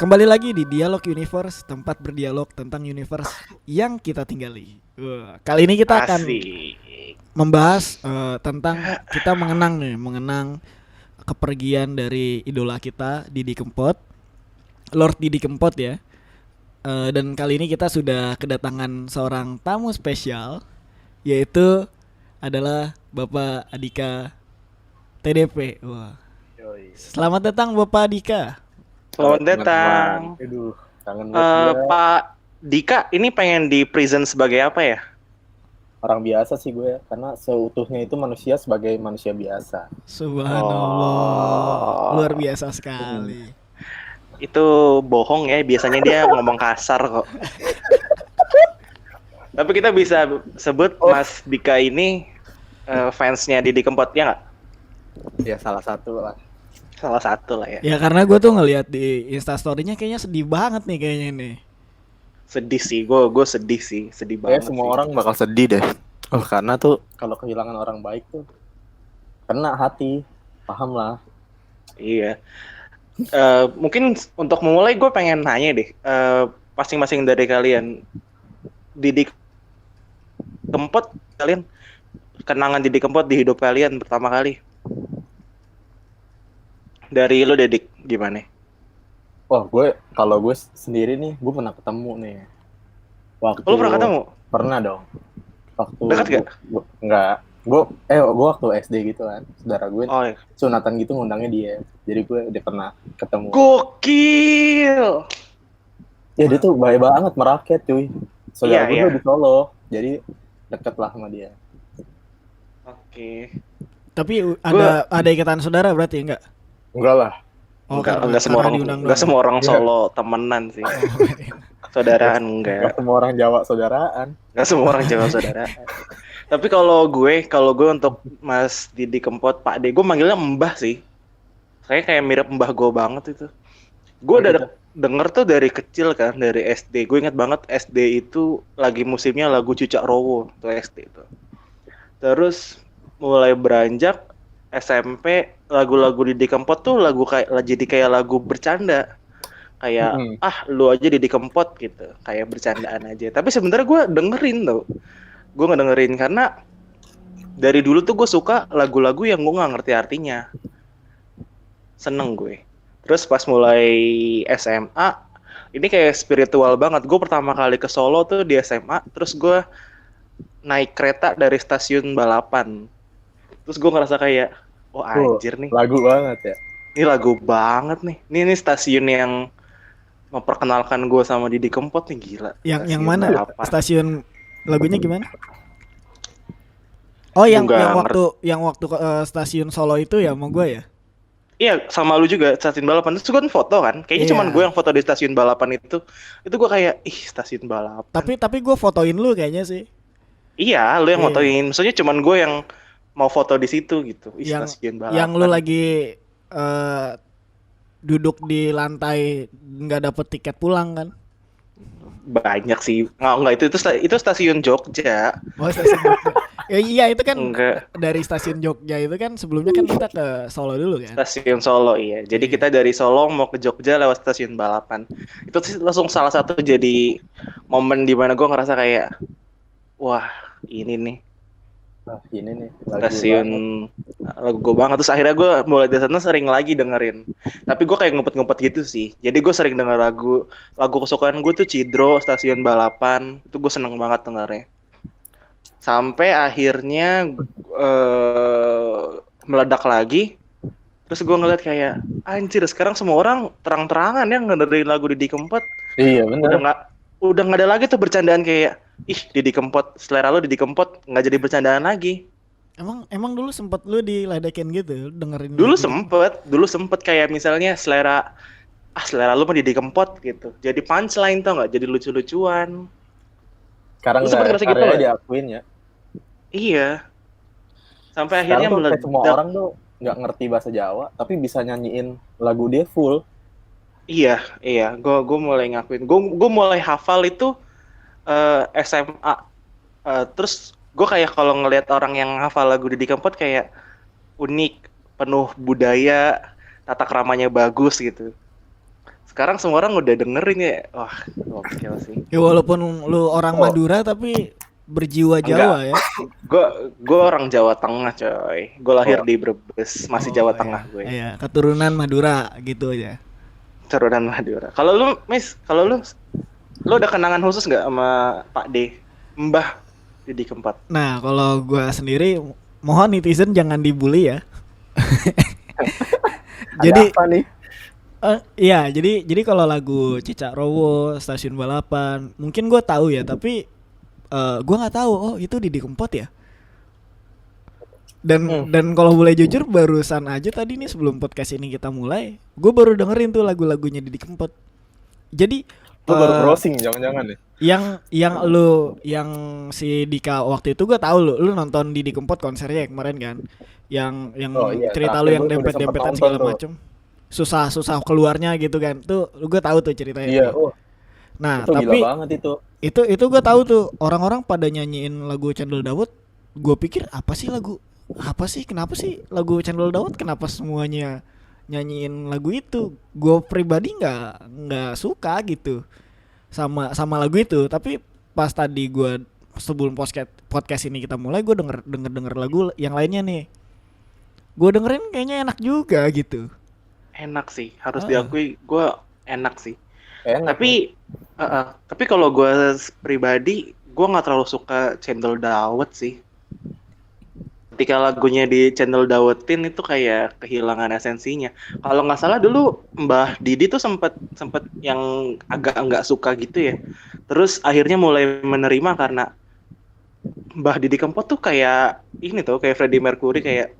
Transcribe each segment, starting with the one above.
Kembali lagi di Dialog Universe, tempat berdialog tentang universe yang kita tinggali. Kali ini kita akan Asik. membahas tentang kita mengenang kepergian dari idola kita Didi Kempot, Lord Didi Kempot ya. Dan kali ini kita sudah kedatangan seorang tamu spesial, yaitu adalah Bapak Adika TDP. Wah. Yoi. Selamat datang Bapak Adika. Selamat Teman-teman. datang. Aduh, kangen banget gue. Pak Dika, ini pengen di present sebagai apa ya? Orang biasa sih gue, karena seutuhnya itu manusia sebagai manusia biasa. Subhanallah, luar biasa sekali. Itu bohong ya, biasanya dia ngomong kasar kok. Tapi kita bisa sebut Mas Dika ini fansnya Didi Kempot, ya nggak? Ya salah satu lah. Salah satu lah ya. Ya karena gue tuh ngelihat di Instastory-nya kayaknya sedih banget nih kayaknya nih. Sedih sih, gue sedih sih, sedih Kayak banget semua sih. orang bakal sedih deh. Oh, karena tuh kalau kehilangan orang baik tuh kena hati, paham lah. Iya. Mungkin untuk memulai gue pengen nanya deh, masing-masing dari kalian, Didi Kempot, kalian kenangan Didi Kempot di hidup kalian pertama kali. Dari lu Dedik, gimana? Wah, kalau gue sendiri nih, gue pernah ketemu nih. Waktu Lu pernah ketemu? Pernah dong. Waktu Dekat gak? Enggak. Gue waktu SD gitu kan. Saudara gue Oh, iya. sunatan gitu ngundangnya dia. Jadi gue udah pernah ketemu. Gokil! Ya dia tuh baik banget merakyat cuy. Saudara gue Iya. tuh di Solo. Jadi deket lah sama dia. Oke. Tapi ada ikatan saudara berarti enggak? Enggak lah. Oh, Enggak semua orang, diundang enggak doang. semua orang Iya. Solo temenan sih. Saudaraan Enggak enggak. semua orang Jawa saudaraan. Enggak semua orang Jawa saudaraan. Tapi kalau gue untuk Mas Didi Kempot, Pak D, gue manggilnya Mbah sih. Saya kayak mirip Mbah gue banget itu. Gue udah denger tuh dari kecil kan, dari SD. Gue inget banget SD itu lagi musimnya lagu Cucak Rowo tuh SD itu. Terus mulai beranjak SMP, lagu-lagu Didi Kempot tuh jadi kayak lagu bercanda. Kayak lu aja Didi Kempot gitu, kayak bercandaan aja. Tapi sebenarnya gue dengerin tuh. Gue nggak dengerin karena dari dulu tuh gue suka lagu-lagu yang gue nggak ngerti artinya. Seneng gue. Terus pas mulai SMA, ini kayak spiritual banget. Gue pertama kali ke Solo tuh di SMA, terus gue naik kereta dari stasiun balapan. Terus gue ngerasa kayak, oh anjir nih, Lagu banget ya. ini lagu banget nih. Ini stasiun yang memperkenalkan gue sama Didi Kempot nih, gila. Yang Stasiun mana? balapan. Stasiun lagunya gimana? Oh, yang Nggak waktu ke stasiun Solo itu ya sama gue ya? Iya, sama lu juga stasiun balapan. Terus gue kan foto kan. Kayaknya Iya. cuman gue yang foto di stasiun balapan itu. Itu gue kayak, ih stasiun balapan. Tapi gue fotoin lu kayaknya sih. Iya, lu yang Iya. fotoin. Maksudnya cuman gue yang mau foto di situ gitu. Ih, Yang stasiun balapan. yang lu lagi duduk di lantai nggak dapet tiket pulang kan? Banyak sih. Enggak itu stasiun Jogja. Oh, stasiun Jogja. Ya, iya itu kan Enggak. dari stasiun Jogja itu kan sebelumnya kan kita ke Solo dulu kan? Stasiun Solo, iya. Jadi kita dari Solo mau ke Jogja lewat stasiun balapan. Itu sih langsung salah satu jadi momen di mana gue ngerasa kayak, wah ini nih Nah, ini nih stasiun lagu gue banget. Terus akhirnya gue mulai dari sana sering lagi dengerin. Tapi gue kayak ngumpet-ngumpet gitu sih. Jadi gue sering denger lagu kesukaan gue tuh Cidro, stasiun balapan. Itu gue seneng banget dengernya. Sampai akhirnya meledak lagi. Terus gue ngeliat kayak, anjir sekarang semua orang terang-terangan ya ngedengerin lagu Didi Kempot. Iya benar. Udah nggak ada lagi tuh bercandaan kayak, ih Didi Kempot, selera lu Didi Kempot, nggak jadi bercandaan lagi. Emang dulu sempet lu diledekin gitu dengerin Dulu lagu. sempet kayak misalnya selera lu mah Didi Kempot gitu. Jadi punchline tau nggak, jadi lucu-lucuan. Sekarang Lu sempet nggak ngerasa gitu karyanya nggak? diakuin ya. Iya. Sampai Sekarang akhirnya tuh kayak semua meledak. orang tuh nggak ngerti bahasa Jawa, tapi bisa nyanyiin lagu dia full. Iya. Gue mulai ngakuin. Gue mulai hafal itu SMA. Terus gue kayak kalau ngelihat orang yang hafal lagu Didi Kempot kayak unik, penuh budaya, tata keramanya bagus gitu. Sekarang semua orang udah dengerin ya. Wah, gokil sih. Ya walaupun lu orang Madura tapi berjiwa Jawa ya. Gue orang Jawa Tengah, coy. Gue lahir Oh. di Brebes, masih Oh, Jawa iya. Tengah gue. Iya, keturunan Madura gitu aja. Turunan Madura. Kalau lu, Miss, lu ada kenangan khusus nggak sama Pak D, Mbah Didi Kempot? Nah, kalau gua sendiri mohon netizen jangan dibully ya. Jadi Ada apa nih? iya, jadi kalau lagu Cicak Rowo, Stasiun Balapan, mungkin gue tahu ya, tapi gue nggak tahu. Oh, itu Didi Kempot ya. Dan kalau boleh jujur, barusan aja tadi nih sebelum podcast ini kita mulai, gue baru dengerin tuh lagu-lagunya Didi Kempot. Jadi Lu baru browsing jangan-jangan nih. yang si Dika waktu itu gue tahu lu nonton Didi Kempot konsernya kemarin kan, yang Oh, iya, cerita lu terakhir yang gue udah dempet-dempetan sempet segala nonton tuh. macem, susah keluarnya gitu kan, tuh gue tahu tuh ceritanya. Iya, Nah itu tapi gila banget itu. itu gue tahu tuh orang-orang pada nyanyiin lagu Cendol Dawet. Gue pikir apa sih kenapa sih lagu Cendol Dawet, kenapa semuanya nyanyiin lagu itu? Gue pribadi nggak suka gitu sama lagu itu. Tapi pas tadi gue sebelum podcast ini kita mulai, gue denger lagu yang lainnya nih, gue dengerin kayaknya enak juga gitu. Enak sih, harus diakui, gue enak sih. Enak. Tapi kalau gue pribadi, gue nggak terlalu suka Cendol Dawet sih. Ketika lagunya di Cendol Dawetin itu kayak kehilangan esensinya. Kalau nggak salah dulu Mbah Didi tuh sempet yang agak nggak suka gitu ya. Terus akhirnya mulai menerima karena Mbah Didi Kempot tuh kayak ini tuh, kayak Freddie Mercury, kayak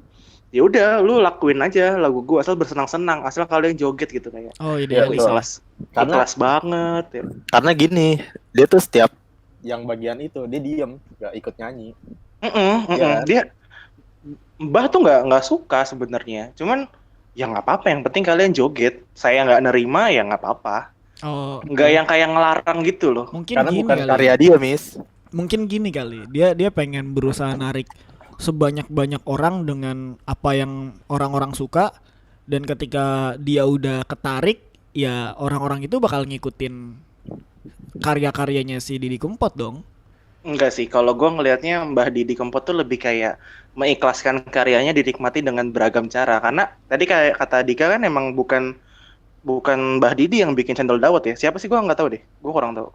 ya udah lu lakuin aja lagu gua asal bersenang-senang, asal kalian joget gitu kayak. Oh Iya, idealis. betul. Ikhlas banget ya. Karena gini, dia tuh setiap yang bagian itu dia diem, nggak ikut nyanyi. Iya. Dia Mbah tuh nggak suka sebenarnya, cuman ya nggak apa-apa, yang penting kalian joget. Saya nggak nerima ya nggak apa-apa. Oh, Nggak yang kayak ngelarang gitu loh. mungkin Karena gini bukan kali. karya dia, Miss. Mungkin gini kali, dia pengen berusaha narik sebanyak-banyak orang dengan apa yang orang-orang suka, dan ketika dia udah ketarik, ya orang-orang itu bakal ngikutin karya-karyanya si Didi Kempot dong. Enggak sih, kalau gue ngelihatnya Mbah Didi Kempot tuh lebih kayak mengikhlaskan karyanya dinikmati dengan beragam cara. Karena tadi kayak kata Dika kan emang bukan Mbah Didi yang bikin Cendol Dawet ya. Siapa sih, gue nggak tahu deh. Gue kurang tahu.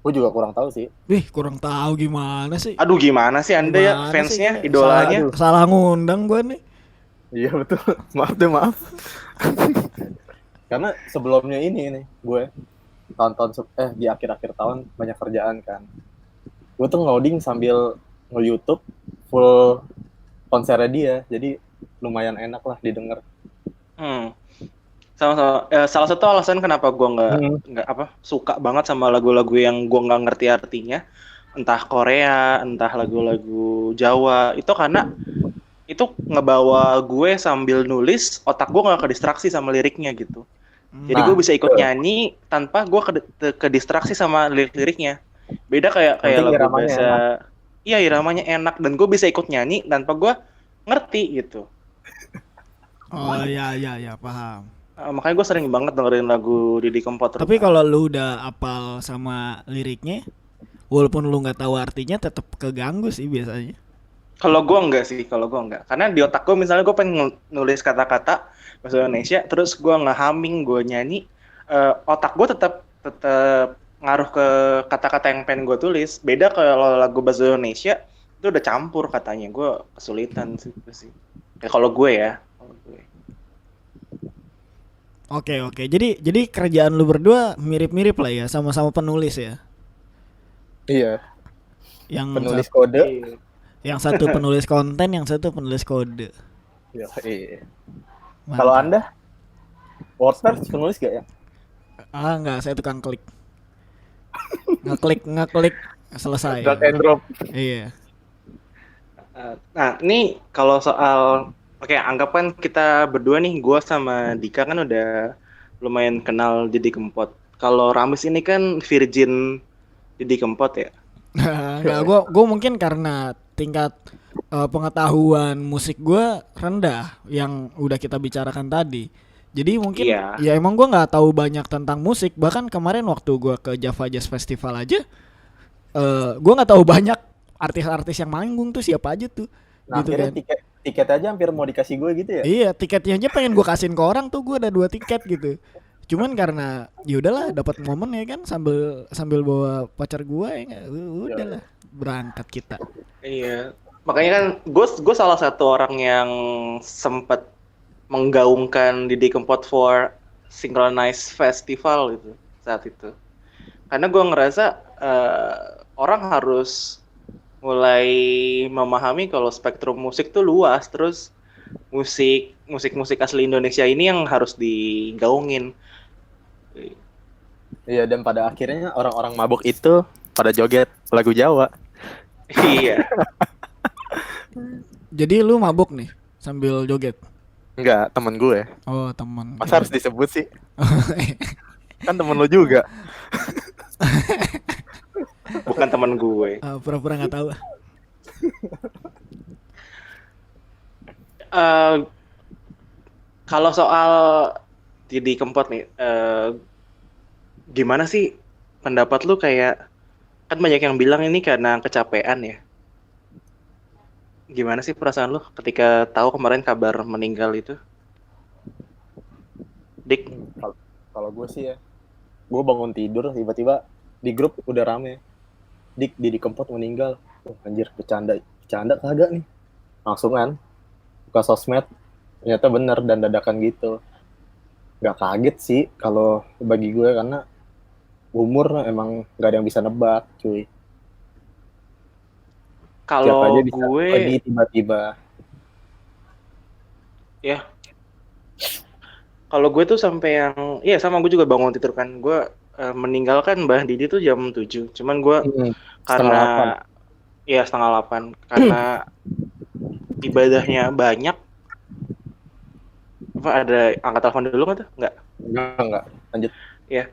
Gue juga kurang tahu sih. Wih, kurang tahu gimana sih? Aduh, gimana sih Anda ya Gimana fansnya, sih? idolanya? Salah ngundang gue nih. Iya betul. Maaf. Karena sebelumnya ini nih gue di akhir-akhir tahun banyak kerjaan kan. Gue tuh ngoding sambil nge-YouTube full konsernya dia. Jadi lumayan enak lah didengar. Sama-sama. Salah satu alasan kenapa gue nggak suka banget sama lagu-lagu yang gue nggak ngerti artinya, entah Korea, entah lagu-lagu Jawa, itu karena itu ngebawa gue sambil nulis, otak gue nggak kedistraksi sama liriknya gitu. Jadi gue bisa ikut nyanyi tanpa gue kedistraksi sama lirik-liriknya. Beda kayak lagu bahasa, iya iramanya enak dan gue bisa ikut nyanyi tanpa gue ngerti gitu. Oh ya paham. Makanya gue sering banget dengerin lagu Didi Kempot. Tapi kalau lu udah apal sama liriknya, walaupun lu nggak tahu artinya, tetap keganggu sih biasanya. Kalau gue enggak sih, karena di otak gue misalnya gue pengen nulis kata-kata bahasa Indonesia, terus gue nge-humming, gue nyanyi, otak gue tetap ngaruh ke kata-kata yang pengen gue tulis. Beda kalau lagu bahasa Indonesia itu udah campur katanya, gue kesulitan sih. Ya, kalau gue ya. Oke. Jadi kerjaan lu berdua mirip-mirip lah ya, sama-sama penulis ya. Iya. Yang Penulis kode. Yang satu penulis konten, yang satu penulis kode. Iya. Kalau Anda WordPress penulis gak ya? Enggak, saya tukang klik. Ngeklik selesai. Drag and drop. Iya. Nah, ini kalau soal anggapkan kita berdua nih, gue sama Dika kan udah lumayan kenal Didi Kempot. Kalau Ramis ini kan virgin Didi Kempot ya. Enggak, gue mungkin karena tingkat pengetahuan musik gue rendah yang udah kita bicarakan tadi. Jadi mungkin Iya. ya emang gua nggak tahu banyak tentang musik. Bahkan kemarin waktu gua ke Java Jazz Festival aja, gua nggak tahu banyak artis-artis yang manggung tuh siapa aja tuh, Nah, gitu akhirnya kan. tiket aja hampir mau dikasih gue gitu ya. Iya, tiketnya aja pengen gua kasihin ke orang tuh, gua ada 2 tiket gitu. Cuman karena ya udahlah dapat momen ya kan sambil sambil bawa pacar gua ya nggak, udahlah berangkat kita. Iya. Makanya kan gue salah satu orang yang sempat menggaungkan Didi Kempot for Synchronized Festival gitu saat itu. Karena gue ngerasa orang harus mulai memahami kalau spektrum musik tuh luas, terus musik asli Indonesia ini yang harus digaungin. Iya, dan pada akhirnya orang-orang mabuk itu pada joget lagu Jawa. Iya. Jadi lu mabuk nih sambil joget. Enggak, temen gue. Oh, teman. Masa harus disebut sih? Kan temen lo juga. Bukan teman gue. Pura-pura nggak tahu. Kalau soal Didi Kempot nih, gimana sih pendapat lu? Kayak kan banyak yang bilang ini karena kecapean ya. Gimana sih perasaan lu ketika tahu kemarin kabar meninggal itu? Dik, Kalau gue sih ya, gue bangun tidur tiba-tiba di grup udah rame. Dik, Didi Kempot meninggal. Anjir, bercanda kagak nih. Langsung kan buka sosmed, ternyata bener dan dadakan gitu. Gak kaget sih kalau bagi gue, karena umur emang gak ada yang bisa nebak, cuy. Siapa kalau aja bisa gue pergi tiba-tiba. ya, kalau gue tuh sampai yang, iya sama gue juga bangun tidur kan. Gue meninggalkan Mbah Didi tuh jam 7. Cuman gue karena ya 7:30 karena ibadahnya banyak. Apa ada angkat telepon dulu nggak tuh? Nggak. Enggak, lanjut. Ya,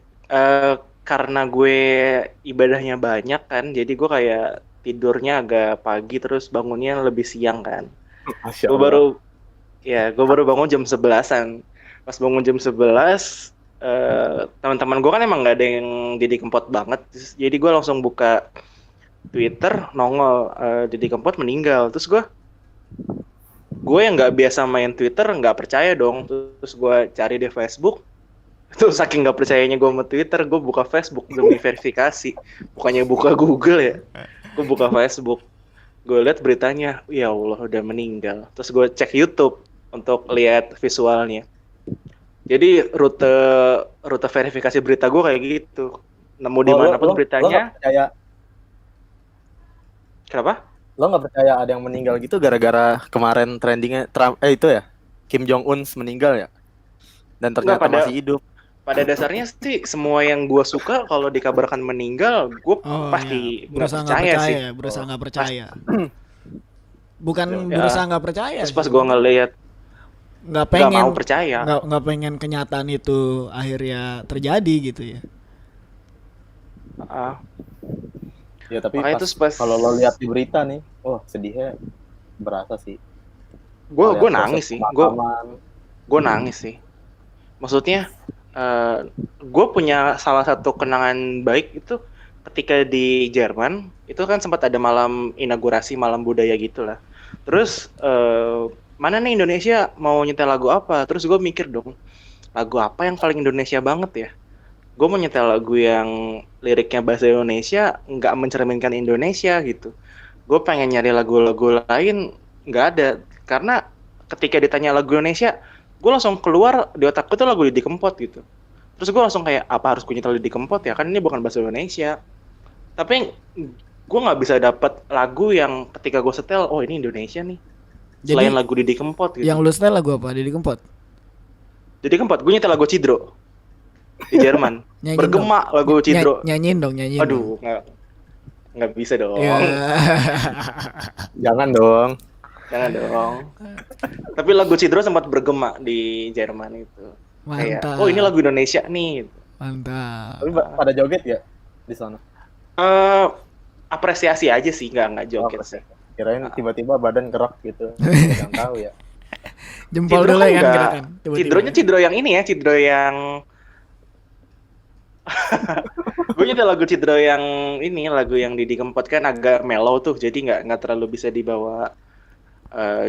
karena gue ibadahnya banyak kan, jadi gue kayak tidurnya agak pagi terus bangunnya lebih siang kan. Masya Gue Allah. baru bangun jam 11-an. Pas bangun jam 11, teman-teman gue kan emang nggak ada yang Didi Kempot banget, jadi gue langsung buka Twitter, nongol Didi Kempot meninggal. Terus gue yang nggak biasa main Twitter nggak percaya dong. Terus gue cari di Facebook. Terus saking nggak percayanya gue sama Twitter, gue buka Facebook demi verifikasi. Bukannya buka Google ya, gue buka Facebook. Gue lihat beritanya, ya Allah udah meninggal. Terus gue cek YouTube untuk lihat visualnya. Jadi rute verifikasi berita gue kayak gitu. Nemu di mana pun beritanya. Lo gak percaya, Kenapa? lo gak percaya ada yang meninggal gitu gara-gara kemarin trendingnya Trump, itu ya, Kim Jong Un meninggal ya, dan ternyata masih hidup. Pada dasarnya sih semua yang gue suka kalau dikabarkan meninggal, gue pasti nggak percaya sih. Berusaha nggak percaya. Bukan Ya. berusaha nggak percaya. Terus pas gue ngeliat nggak pengen mau percaya. nggak pengen kenyataan itu akhirnya terjadi gitu ya. Ya tapi Makanya pas kalau lo lihat di berita nih, sedihnya berasa sih. Gue nangis sih. Gue nangis sih. Maksudnya gue punya salah satu kenangan baik itu ketika di Jerman. Itu kan sempat ada malam inaugurasi, malam budaya gitulah. Terus mana nih Indonesia mau nyetel lagu apa? Terus gue mikir dong, lagu apa yang paling Indonesia banget ya? Gue mau nyetel lagu yang liriknya bahasa Indonesia, nggak mencerminkan Indonesia gitu. Gue pengen nyari lagu-lagu lain, nggak ada. Karena ketika ditanya lagu Indonesia, gue langsung keluar di otakku tuh lagu Didi Kempot gitu. Terus gue langsung kayak, apa harus gue nyetel Didi Kempot ya? Kan ini bukan bahasa Indonesia. Tapi gue nggak bisa dapet lagu yang ketika gue setel, oh ini Indonesia nih. Selain lagu Didi Kempot gitu. Yang lu setel lagu apa? Didi Kempot? Didi Kempot, gue nyetel lagu Cidro di Jerman. Bergema dong. Lagu Cidro. Nyanyiin dong. Aduh, nggak bisa dong. Yeah. Jangan dong. Tapi lagu Cidro sempat bergema di Jerman itu. Mantap. Kayak, oh ini lagu Indonesia nih. Mantap. Tapi pada joget ya di sana? Apresiasi aja sih, nggak joget sih. Kirain tiba-tiba badan gerak gitu. Nggak tahu ya. Jempol Cidro dulu kan ya kan enggak. gerakan. Tiba-tiba. Cidronya cidro yang ini ya, cidro yang gue nyetel lagu cidro yang ini, lagu yang Didi Kempot kan agak mellow tuh, jadi nggak terlalu bisa dibawa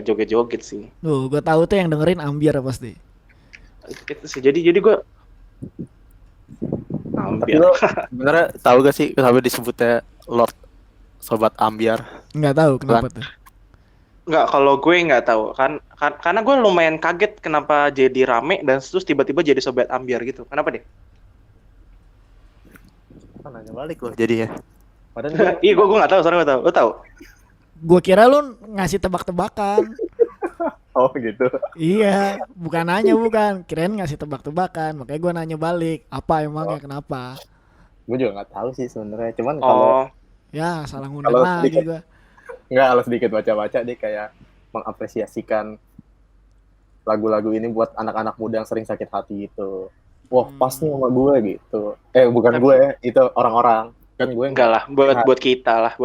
joget-joget sih. Tuh, gue tahu tuh yang dengerin ambiar pasti. Itu sih. Jadi gue Tapi ambiar. lo sebenarnya tahu gak sih kenapa disebutnya Lord Sobat Ambiar? Nggak tahu kenapa tuh. Nggak, kalau gue nggak tahu kan karena gue lumayan kaget kenapa jadi rame dan terus tiba-tiba jadi sobat ambiar gitu. Kenapa deh? Kan nanya balik loh jadinya. Padahal Iya, gue nggak tahu, soalnya nggak tahu. Lo tahu? Gue kira lu ngasih tebak-tebakan. oh gitu. Iya, bukan nanya bukan. Kirain ngasih tebak-tebakan. Makanya gue nanya balik. Apa emangnya kenapa? Gue juga nggak tahu sih sebenarnya. Cuman kalau Oh, Ya salah ngundang Kalau lagi sedikit- gue. nggak kalau sedikit baca-baca deh kayak mengapresiasikan lagu-lagu ini buat anak-anak muda yang sering sakit hati itu. Wah, pas nih sama gue gitu. Bukan Tapi- gue, itu orang-orang. Kan gue enggak lah, buat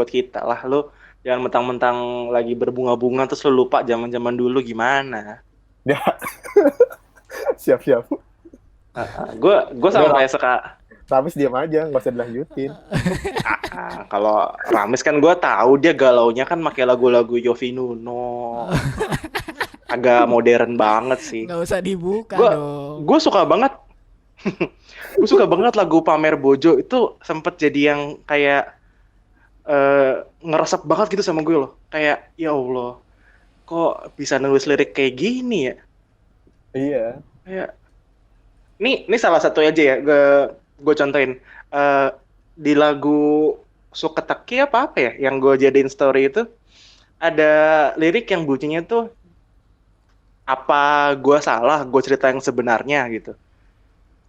kita lah. Lu jangan mentang-mentang lagi berbunga-bunga terus lu lupa zaman-zaman dulu gimana. siap-siap. Gue sampai Ramis diam aja, nggak usah dilanjutin. kalau Ramis kan gue tahu dia galaunya kan pakai lagu-lagu Yovie Nuno. Agak modern banget sih. Nggak usah dibuka Gua- dong. Gue suka banget. Gue suka banget lagu Pamer Bojo itu sempet jadi yang kayak ngeresep banget gitu sama gue loh. Kayak ya Allah, kok bisa nulis lirik kayak gini ya? Iya. Kayak ini salah satu aja ya, gue contohin. Di lagu Suketeki apa ya yang gue jadiin story itu ada lirik yang bunyinya tuh apa gue salah, gue cerita yang sebenarnya gitu.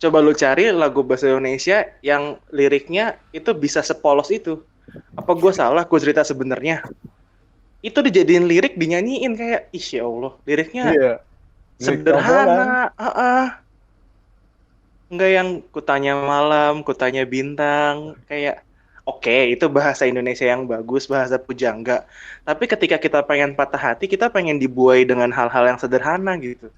Coba lu cari lagu bahasa Indonesia yang liriknya itu bisa sepolos itu. Apa gue salah, gue cerita sebenarnya. Itu dijadiin lirik, dinyanyiin kayak, ih ya Allah, liriknya Iya. Lirik tonggolan. sederhana. Enggak yang kutanya malam, kutanya bintang, kayak oke, itu bahasa Indonesia yang bagus, bahasa pujangga. Tapi ketika kita pengen patah hati, kita pengen dibuai dengan hal-hal yang sederhana gitu.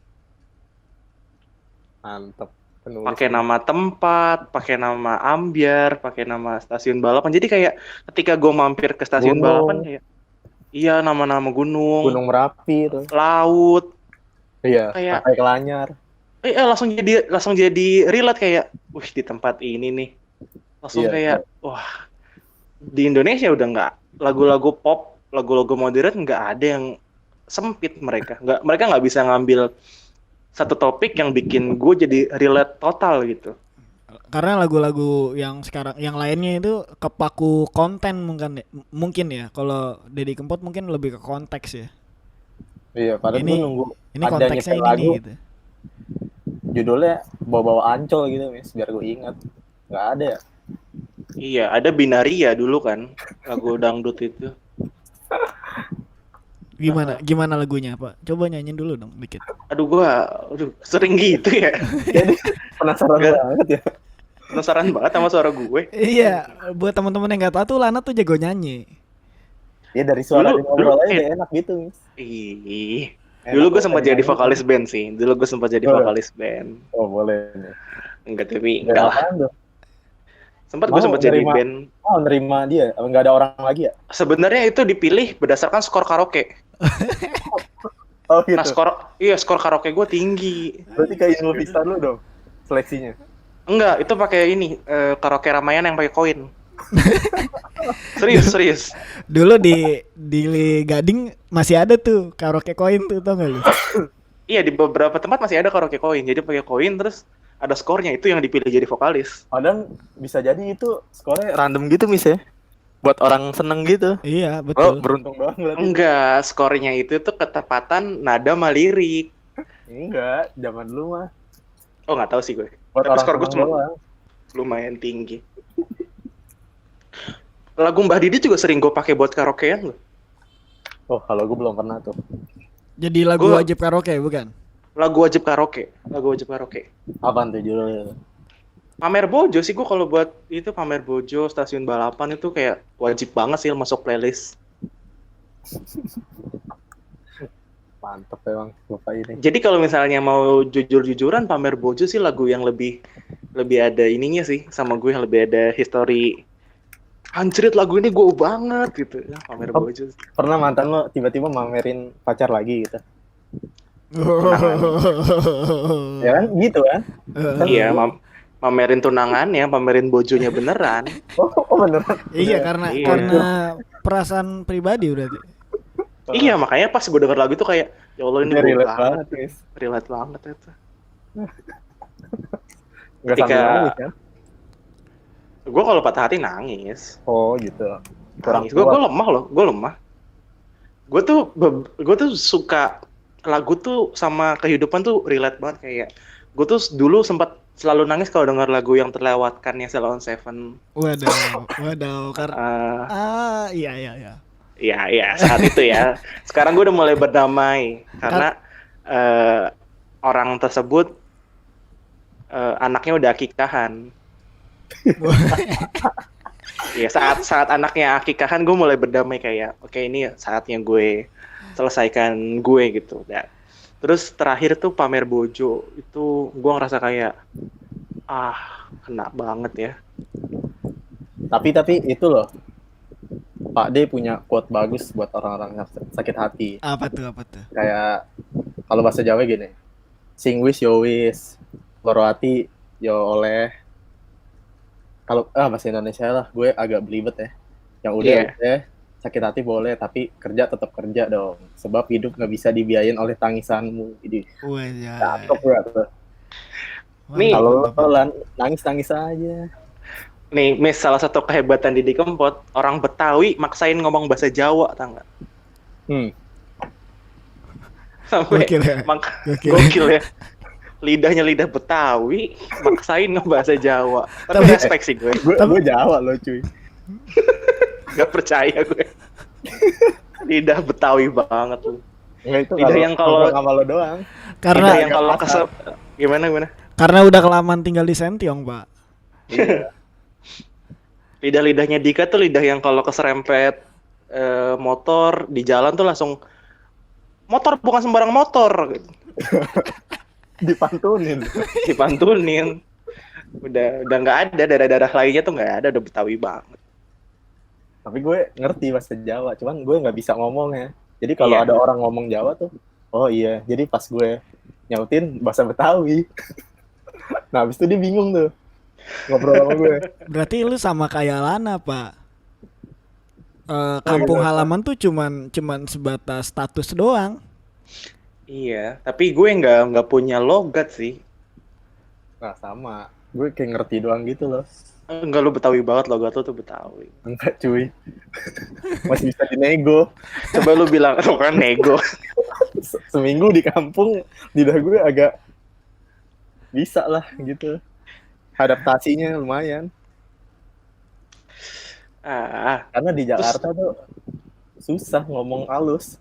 Mantep. Penulis. Pakai nama tempat, pakai nama ambiar, pakai nama stasiun balapan. Jadi kayak ketika gue mampir ke stasiun Gunung. balapan kayak, iya nama-nama gunung, Gunung Merapi itu. laut, Iya. Kayak- Pantai Kelanyar. langsung jadi relate kayak, wih di tempat ini nih, langsung Iya, kayak, wah di Indonesia udah nggak lagu-lagu pop, lagu-lagu modern nggak ada yang sempit mereka nggak bisa ngambil satu topik yang bikin gue jadi relate total gitu. Karena lagu-lagu yang sekarang yang lainnya itu kepaku konten mungkin ya. Kalau Deddy Kempot mungkin lebih ke konteks ya. Iya, padahal Ini- gue nunggu Ini ada konteksnya nyetel ini lagu nih gitu. judulnya bawa-bawa Ancol gitu, Mis, biar gue ingat. Nggak ada ya? Iya, ada Binaria dulu kan, lagu dangdut itu. Gimana lagunya, Pak? Coba nyanyiin dulu dong dikit. Aduh, sering gitu ya. Jadi penasaran Nggak. banget ya. Penasaran banget sama suara gue. Iya, buat teman-teman yang nggak tahu tuh Lana tuh jago nyanyi. Ya dari suara Dulu- di ngobrol dulu- aja udah enak gitu, Mis. Ih, Enak dulu gue banget sempat nyanyi. jadi vokalis band sih. Dulu gue sempat jadi Boleh. vokalis band. Oh, boleh. Enggak, tapi Band enggak lah. apaan tuh? Gue Mau sempat jadi nerima- band. Oh, nerima dia. Nggak ada orang lagi ya? Sebenarnya itu dipilih berdasarkan skor karaoke. Oh gitu. Nah, skor karaoke gue tinggi. Berarti kayak Inul Vista dulu dong seleksinya. Enggak, itu pakai ini karaoke Ramayana yang pakai koin. Serius. Dulu di Gading masih ada tuh karaoke koin tuh, tau gak lu? Iya, di beberapa tempat masih ada karaoke koin. Jadi pakai koin terus ada skornya, itu yang dipilih jadi vokalis. Padahal bisa jadi itu skornya random gitu, Mis ya. Buat orang seneng gitu. Iya, Oh, betul. beruntung banget berarti. Enggak, skornya itu tuh ketepatan nada sama lirik. Enggak, zaman dulu mah. Oh, nggak tahu sih gue. Buat Tapi orang skor gue seneng cuma doang. lumayan tinggi. Lagu Mbah Didi juga sering gue pakai buat karaokean loh. Oh, kalau gue belum pernah tuh. Jadi lagu Gua- wajib karaoke bukan? Lagu wajib karaoke. Apaan tuh judulnya? Pamer Bojo sih, gue kalau buat itu Pamer Bojo, stasiun balapan itu kayak wajib banget sih masuk playlist. Mantep emang bapak ini. Jadi kalau misalnya mau jujur-jujuran, Pamer Bojo sih lagu yang lebih ada ininya sih sama gue, yang lebih ada history. Anjrit, lagu ini gue banget gitu. Ya, Pamer Oh. Bojo. Pernah mantan lo tiba-tiba mamerin pacar lagi gitu? Ya kan gitu kan? Iya, pamerin tunangannya, pamerin bojonya beneran. Oh beneran. Iya, Iya. karena perasaan pribadi berarti. Iya, makanya pas gue denger lagu itu kayak, ya Allah ini gue relate banget, banget. guys. Relate banget itu. Nggak Ketika- sambil nangis kan? Gue kalau patah hati nangis. Oh gitu. Kurang Gue kuat. lemah loh, gue lemah. Gue tuh suka lagu tuh sama kehidupan tuh relate banget, kayak gue tuh dulu sempat selalu nangis kalau dengar lagu yang terlewatkan ya Salon Seven. Waduh, karena iya. Iya, saat itu ya. Sekarang gue udah mulai berdamai karena orang tersebut anaknya udah akikahan. Ya, saat anaknya akikahan gue mulai berdamai, kayak oke, ini saatnya gue selesaikan gue gitu. Dan terus terakhir tuh Pamer Bojo itu gue ngerasa kayak kena banget ya. Tapi itu loh. Pak D punya quote bagus buat orang-orang yang sakit hati. Apa tuh? Kayak kalau bahasa Jawa gini. Sing wis yo wis, loro ati yo oleh. Kalau bahasa Indonesia lah, gue agak belibet ya. Yang udah sakit hati boleh, tapi kerja tetap kerja dong. Sebab hidup nggak bisa dibiayain oleh tangisanmu. Jadi cakep tuh. Nih, Kalau nangis aja. Nih, Miss, salah satu kehebatan Didi Kempot, orang Betawi maksain ngomong bahasa Jawa, tau nggak? Sampai gokil ya. Lidahnya lidah Betawi, maksain ngomong bahasa Jawa. Tapi respect sih gue. Gue Jawa loh cuy. Gak percaya gue. Lidah Betawi banget lu. Nggak, itu lidah yang kalau sama lo doang. Karena lidah yang kalau gimana? Karena udah kelamaan tinggal di Sentiong, Pak. Lidah-lidahnya Dika tuh lidah yang kalau keserempet motor di jalan tuh langsung, motor bukan sembarang motor gitu. Dipantunin. Udah nggak ada, darah-darah lainnya tuh nggak ada, udah Betawi banget. Tapi gue ngerti bahasa Jawa, cuman gue nggak bisa ngomongnya. Jadi kalau ada orang ngomong Jawa tuh, oh iya, jadi pas gue nyautin bahasa Betawi. Nah, habis itu dia bingung tuh ngobrol sama gue. Berarti lu sama kayak Lana, Pak. Kampung halaman tuh cuman sebatas status doang. Iya, tapi gue nggak punya logat sih. Nah, sama. Gue kayak ngerti doang gitu loh. Enggak, lu Betawi banget, logat lu tuh Betawi. Enggak cuy. Masih bisa dinego. Coba lu bilang, kan nego. Seminggu di kampung, lidah gue agak bisa lah gitu. Adaptasinya lumayan. Karena di Jakarta tuh susah ngomong halus.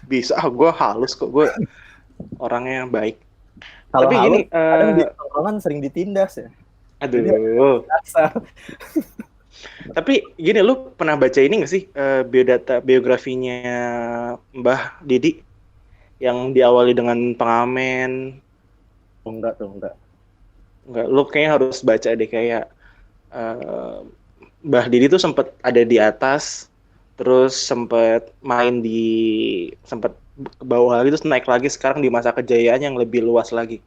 Bisa, gue halus kok, gue orangnya baik. Kalau tapi halus, gini, kadang di tongkrongan sering ditindas ya. Aduh. Tapi gini, lu pernah baca ini nggak sih biografinya Mbah Didi yang diawali dengan pengamen? Oh, enggak. Enggak, lu kayaknya harus baca deh, kayak Mbah Didi tuh sempat ada di atas, terus sempat ke bawah lagi, terus naik lagi sekarang di masa kejayaan yang lebih luas lagi.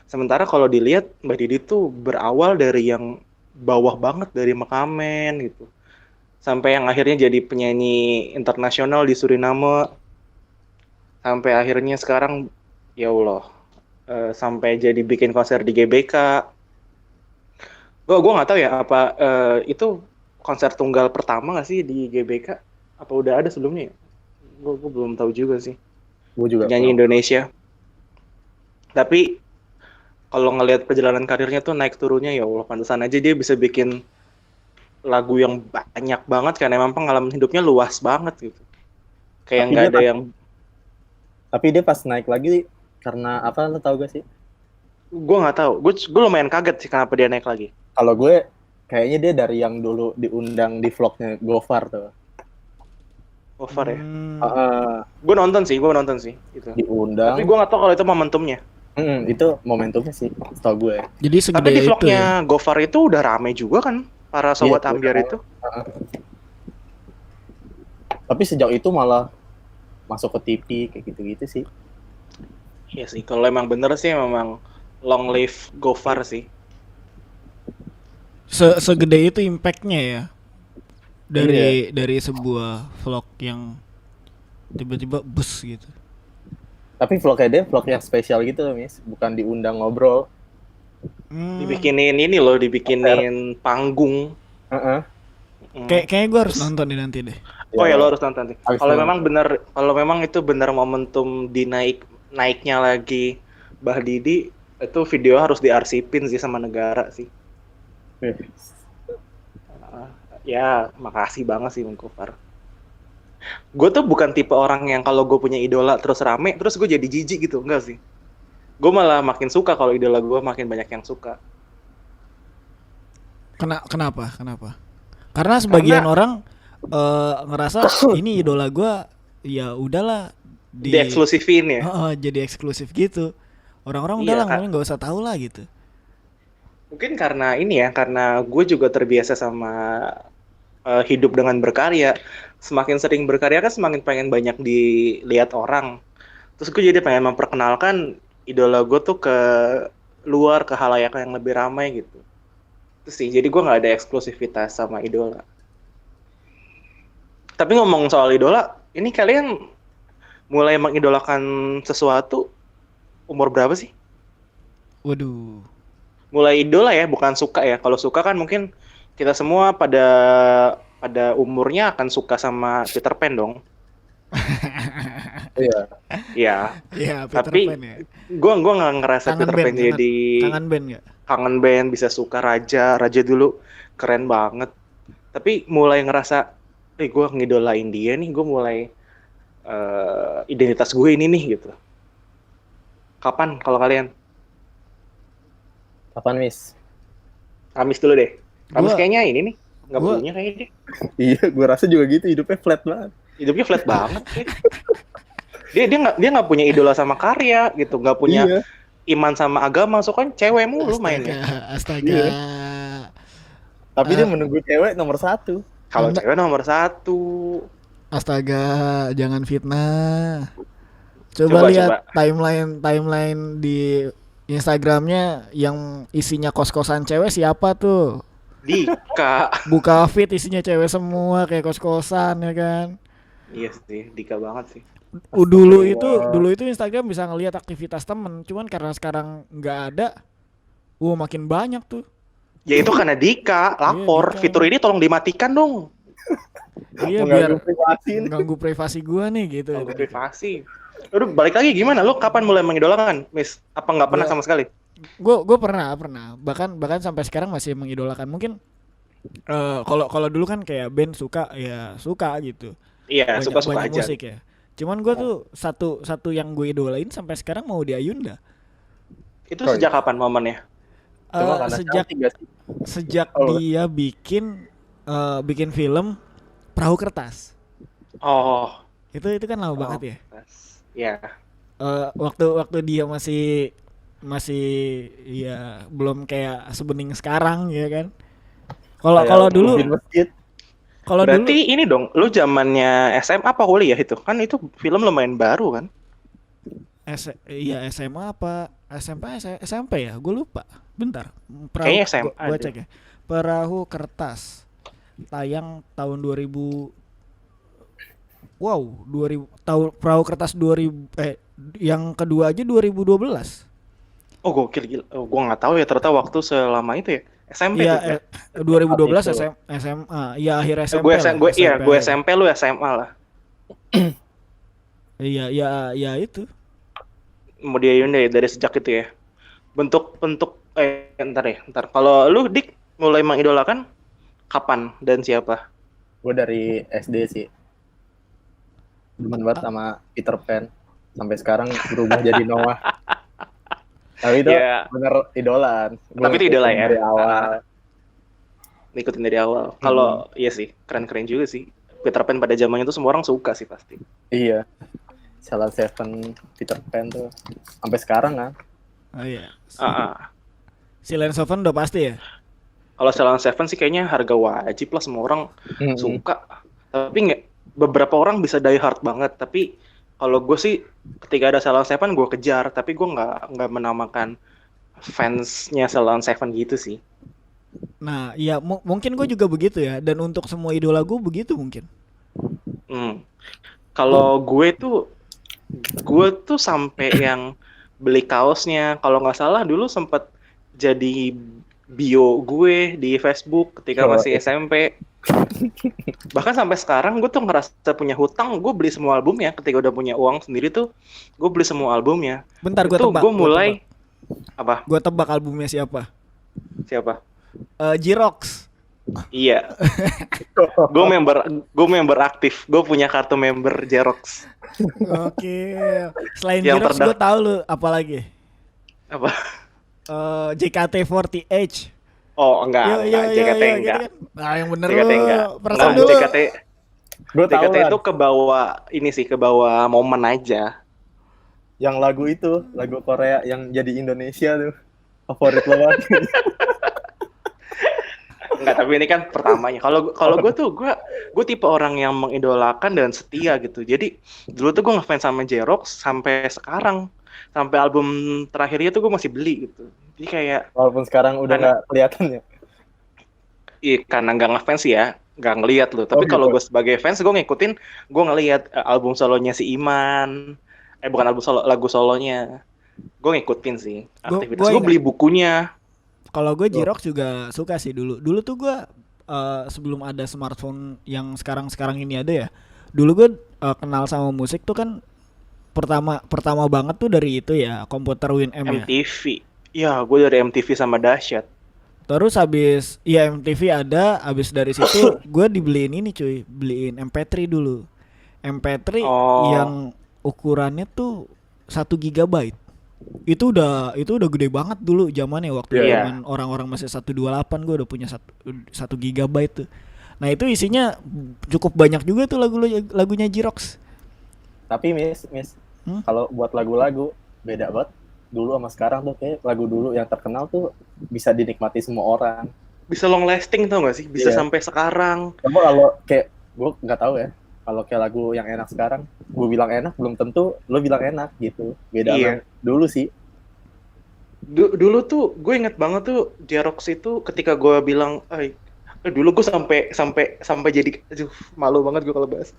Sementara kalau dilihat Mbah Didi tuh berawal dari yang bawah banget, dari Mekamen gitu, sampai yang akhirnya jadi penyanyi internasional di Suriname, sampai akhirnya sekarang ya Allah sampai jadi bikin konser di GBK. Gue nggak tahu ya apa itu konser tunggal pertama nggak sih di GBK, apa udah ada sebelumnya? Gue belum tahu juga sih. Gue juga Penyanyi Indonesia. Tapi kalau ngelihat perjalanan karirnya tuh naik turunnya, ya Allah, pantesan aja dia bisa bikin lagu yang banyak banget, karena memang pengalaman hidupnya luas banget gitu. Kayak nggak ada yang. Tapi dia pas naik lagi karena apa, lo tau gak sih? Gue nggak tahu. Gue lumayan kaget sih kenapa dia naik lagi. Kalau gue kayaknya dia dari yang dulu diundang di vlognya Gofar tuh. Gofar ya. Heeh, Gue nonton sih itu. diundang. Tapi gue nggak tahu kalau itu momentumnya. Itu momentumnya sih, setahu gue. Jadi Tapi segede di itu vlognya ya. Gofar itu udah rame juga kan para sobat Iya, ambiar udah. itu. Tapi sejak itu malah masuk ke TV kayak gitu-gitu sih. Iya sih, kalau emang bener sih memang long live Gofar sih. Segede itu impactnya ya. Dari sebuah vlog yang tiba-tiba bus gitu. Tapi vlognya dia vlog yang spesial gitu loh, Miss. Bukan diundang ngobrol. Dibikinin ini loh, dibikinin panggung. Heeh. Kayaknya gue harus nonton nih nanti deh. Oh ya, lo harus nonton nih. Harus Kalau nonton. memang benar, kalau memang itu benar momentum naiknya lagi Bah Didi, itu video harus diarsipin sih sama negara sih. Ya, makasih banget sih Bang Gofar. Gue tuh bukan tipe orang yang kalau gue punya idola terus rame, terus gue jadi jijik gitu, enggak sih. Gue malah makin suka kalau idola gue makin banyak yang suka. Kenapa? Karena sebagian orang ngerasa ini idola gue, ya udahlah Dieksklusifin ya. jadi eksklusif gitu. Orang-orang Iya, udahlah Kak. ngomongin nggak usah tahu lah gitu. Mungkin karena ini ya, karena gue juga terbiasa sama hidup dengan berkarya. Semakin sering berkarya kan semakin pengen banyak dilihat orang. Terus gue jadi pengen memperkenalkan idola gue tuh ke luar, ke halayak yang lebih ramai gitu. Terus sih, jadi gue nggak ada eksklusivitas sama idola. Tapi ngomong soal idola, ini kalian mulai mengidolakan sesuatu umur berapa sih? Waduh. Mulai idola ya, bukan suka ya. Kalau suka kan mungkin kita semua pada umurnya akan suka sama Peter Pan dong. Iya. Iya. Iya, Peter Tapi Pan ya. gue nggak ngerasa Kangen Peter band, Pan jadi kangen band nggak? kangen band, bisa suka Raja dulu keren banget. Tapi mulai ngerasa, gue ngidolain dia nih, gue mulai identitas gue ini nih gitu. Kapan kalau kalian? Kapan, Miss? Kamis dulu deh. Kamis Gua- kayaknya ini nih, nggak gua- punya kayaknya dia. Iya, gue rasa juga gitu, hidupnya flat banget. Hidupnya flat banget sih. Dia nggak punya idola sama karya gitu, nggak punya Iya. iman sama agama, so kan cewek mulu mainnya. Astaga. Iya. Tapi dia menunggu cewek nomor 1. Kalau Anda- cewek nomor 1. Astaga, jangan fitnah. Coba lihat timeline di Instagramnya yang isinya kos-kosan cewek siapa tuh? Dika. Buka feed isinya cewek semua kayak kos-kosan ya kan. Iya sih, Dika banget sih. Dulu itu Instagram bisa ngelihat aktivitas temen, cuman karena sekarang nggak ada, makin banyak tuh. Ya itu karena Dika lapor, Dika. fitur ini tolong dimatikan dong. Iya, biar Mengganggu privasi ini. mengganggu privasi gua nih gitu. Ganggu privasi. Aduh, balik lagi gimana? Lu kapan mulai mengidolakan, Miss? Apa nggak pernah Gua- sama sekali? Gue pernah bahkan sampai sekarang masih mengidolakan. Mungkin kalau dulu kan kayak band suka gitu. Iya, suka-suka banyak aja. musik ya. Cuman gue tuh satu yang gue idolain sampai sekarang mau di Ayunda. Itu Oh, sejak kapan momennya? Cuma Eh, karena sejak cantik gak sih? sejak Oh. dia bikin film Perahu Kertas. Oh, Itu kan lama banget ya. ya. Waktu dia masih ya belum kayak sebening sekarang ya kan. Kalau dulu Di masjid. kalau dulu Berarti ini dong, lu zamannya SMA apa kuliah itu? Kan itu film lumayan baru kan? iya SMA apa SMP ya? Gue lupa. Bentar. Kayaknya SMA Gua deh. cek ya. Perahu Kertas tayang tahun 2000. Wow, 2000 tahun Perahu Kertas 2000 yang kedua aja 2012. Oh, gokil gila. Oh, gua nggak tahu ya ternyata waktu selama itu ya. SMP Iya, tuh. 2012 Itu. SMA. Iya, akhir SMP. Gue lah, gue akhir. SMP, lu SMA lah. Iya, ya itu. Mau dia Hyundai dari sejak itu ya. Bentuk ntar. Kalau lu Dik mulai mengidolakan kapan dan siapa? Gue dari SD sih. Demen banget sama Peter Pan. Sampai sekarang berubah jadi Noah. Tapi itu Iya. bener idolaan. Gua Tapi itu idola ya. Dari awal. Ngikutin dari awal. Kalau iya sih, keren-keren juga sih. Peter Pan pada zamannya tuh semua orang suka sih pasti. Iya. Salon Seven, Peter Pan tuh sampai sekarang kan. Oh iya. Ah, ah. Silent Seven udah pasti ya. Kalau Salon Seven sih kayaknya harga wajib lah, semua orang suka. Tapi nggak, beberapa orang bisa die hard banget. Tapi kalau gue sih ketika ada Salon Seven gue kejar. Tapi gue nggak menamakan fansnya Salon Seven gitu sih. Nah, ya mungkin gue juga begitu ya. Dan untuk semua idola gue begitu mungkin. Kalau gue tuh sampai yang beli kaosnya. Kalau nggak salah dulu sempat jadi bio gue di Facebook ketika masih SMP. Bahkan sampai sekarang gue tuh ngerasa punya hutang. Gue beli semua albumnya. Ketika udah punya uang sendiri tuh, gue beli semua albumnya. Bentar, gue Itu tebak. gue mulai apa? Gue tebak albumnya siapa? Siapa? J-Rocks. Iya. Gue member aktif. Gue punya kartu member J-Rocks. Oke. Selain Yang J-Rocks gue tahu lu apa lagi? Apa? JKT48. Oh enggak, JKT gitu enggak. kan. Nah, yang bener JKT lu. enggak. Perasaan Enggak, dulu. JKT itu ke bawah momen aja. Yang lagu itu, lagu Korea yang jadi Indonesia tuh. Favorit lo banget. Enggak, tapi ini kan pertamanya. Kalau gue tipe orang yang mengidolakan dan setia gitu. Jadi dulu tuh gue ngefans sama J-Rocks sampai sekarang. Sampai album terakhirnya tuh gue masih beli gitu. Jadi kayak walaupun sekarang udah nggak kelihatan ya. Iya, karena nggak ngefans ya, nggak ngelihat loh. Tapi kalau gue sebagai fans, gue ngikutin, gue ngelihat album solonya si Iman. Bukan album solo, lagu solonya. Gue ngikutin sih aktivitas. Gue beli bukunya. Kalau gue J-Rocks juga suka sih dulu. Dulu tuh gue sebelum ada smartphone yang sekarang ini ada ya. Dulu gue kenal sama musik tuh kan pertama banget tuh dari itu ya, komputer Winamp ya. MTV. Iya, gue dari MTV sama Dahsyat. Terus habis MTV ada, habis dari situ gue dibeliin ini cuy, beliin MP3 dulu. MP3 yang ukurannya tuh 1 GB. Itu udah gede banget dulu zamannya waktu zaman orang-orang masih 128, gue udah punya 1 GB tuh. Nah, itu isinya cukup banyak juga tuh lagunya J-Rocks. Tapi Miss, kalau buat lagu-lagu beda banget. Dulu sama sekarang tuh kayak lagu dulu yang terkenal tuh bisa dinikmati semua orang. Bisa long lasting tau gak sih? Bisa sampai sekarang. Coba kalau kayak gue nggak tahu ya. Kalau kayak lagu yang enak sekarang, gue bilang enak belum tentu lo bilang enak gitu. Beda sama dulu sih. Dulu tuh gue inget banget tuh J-Rocks itu ketika gue bilang, dulu gue sampai jadi, malu banget gue kalau bahas.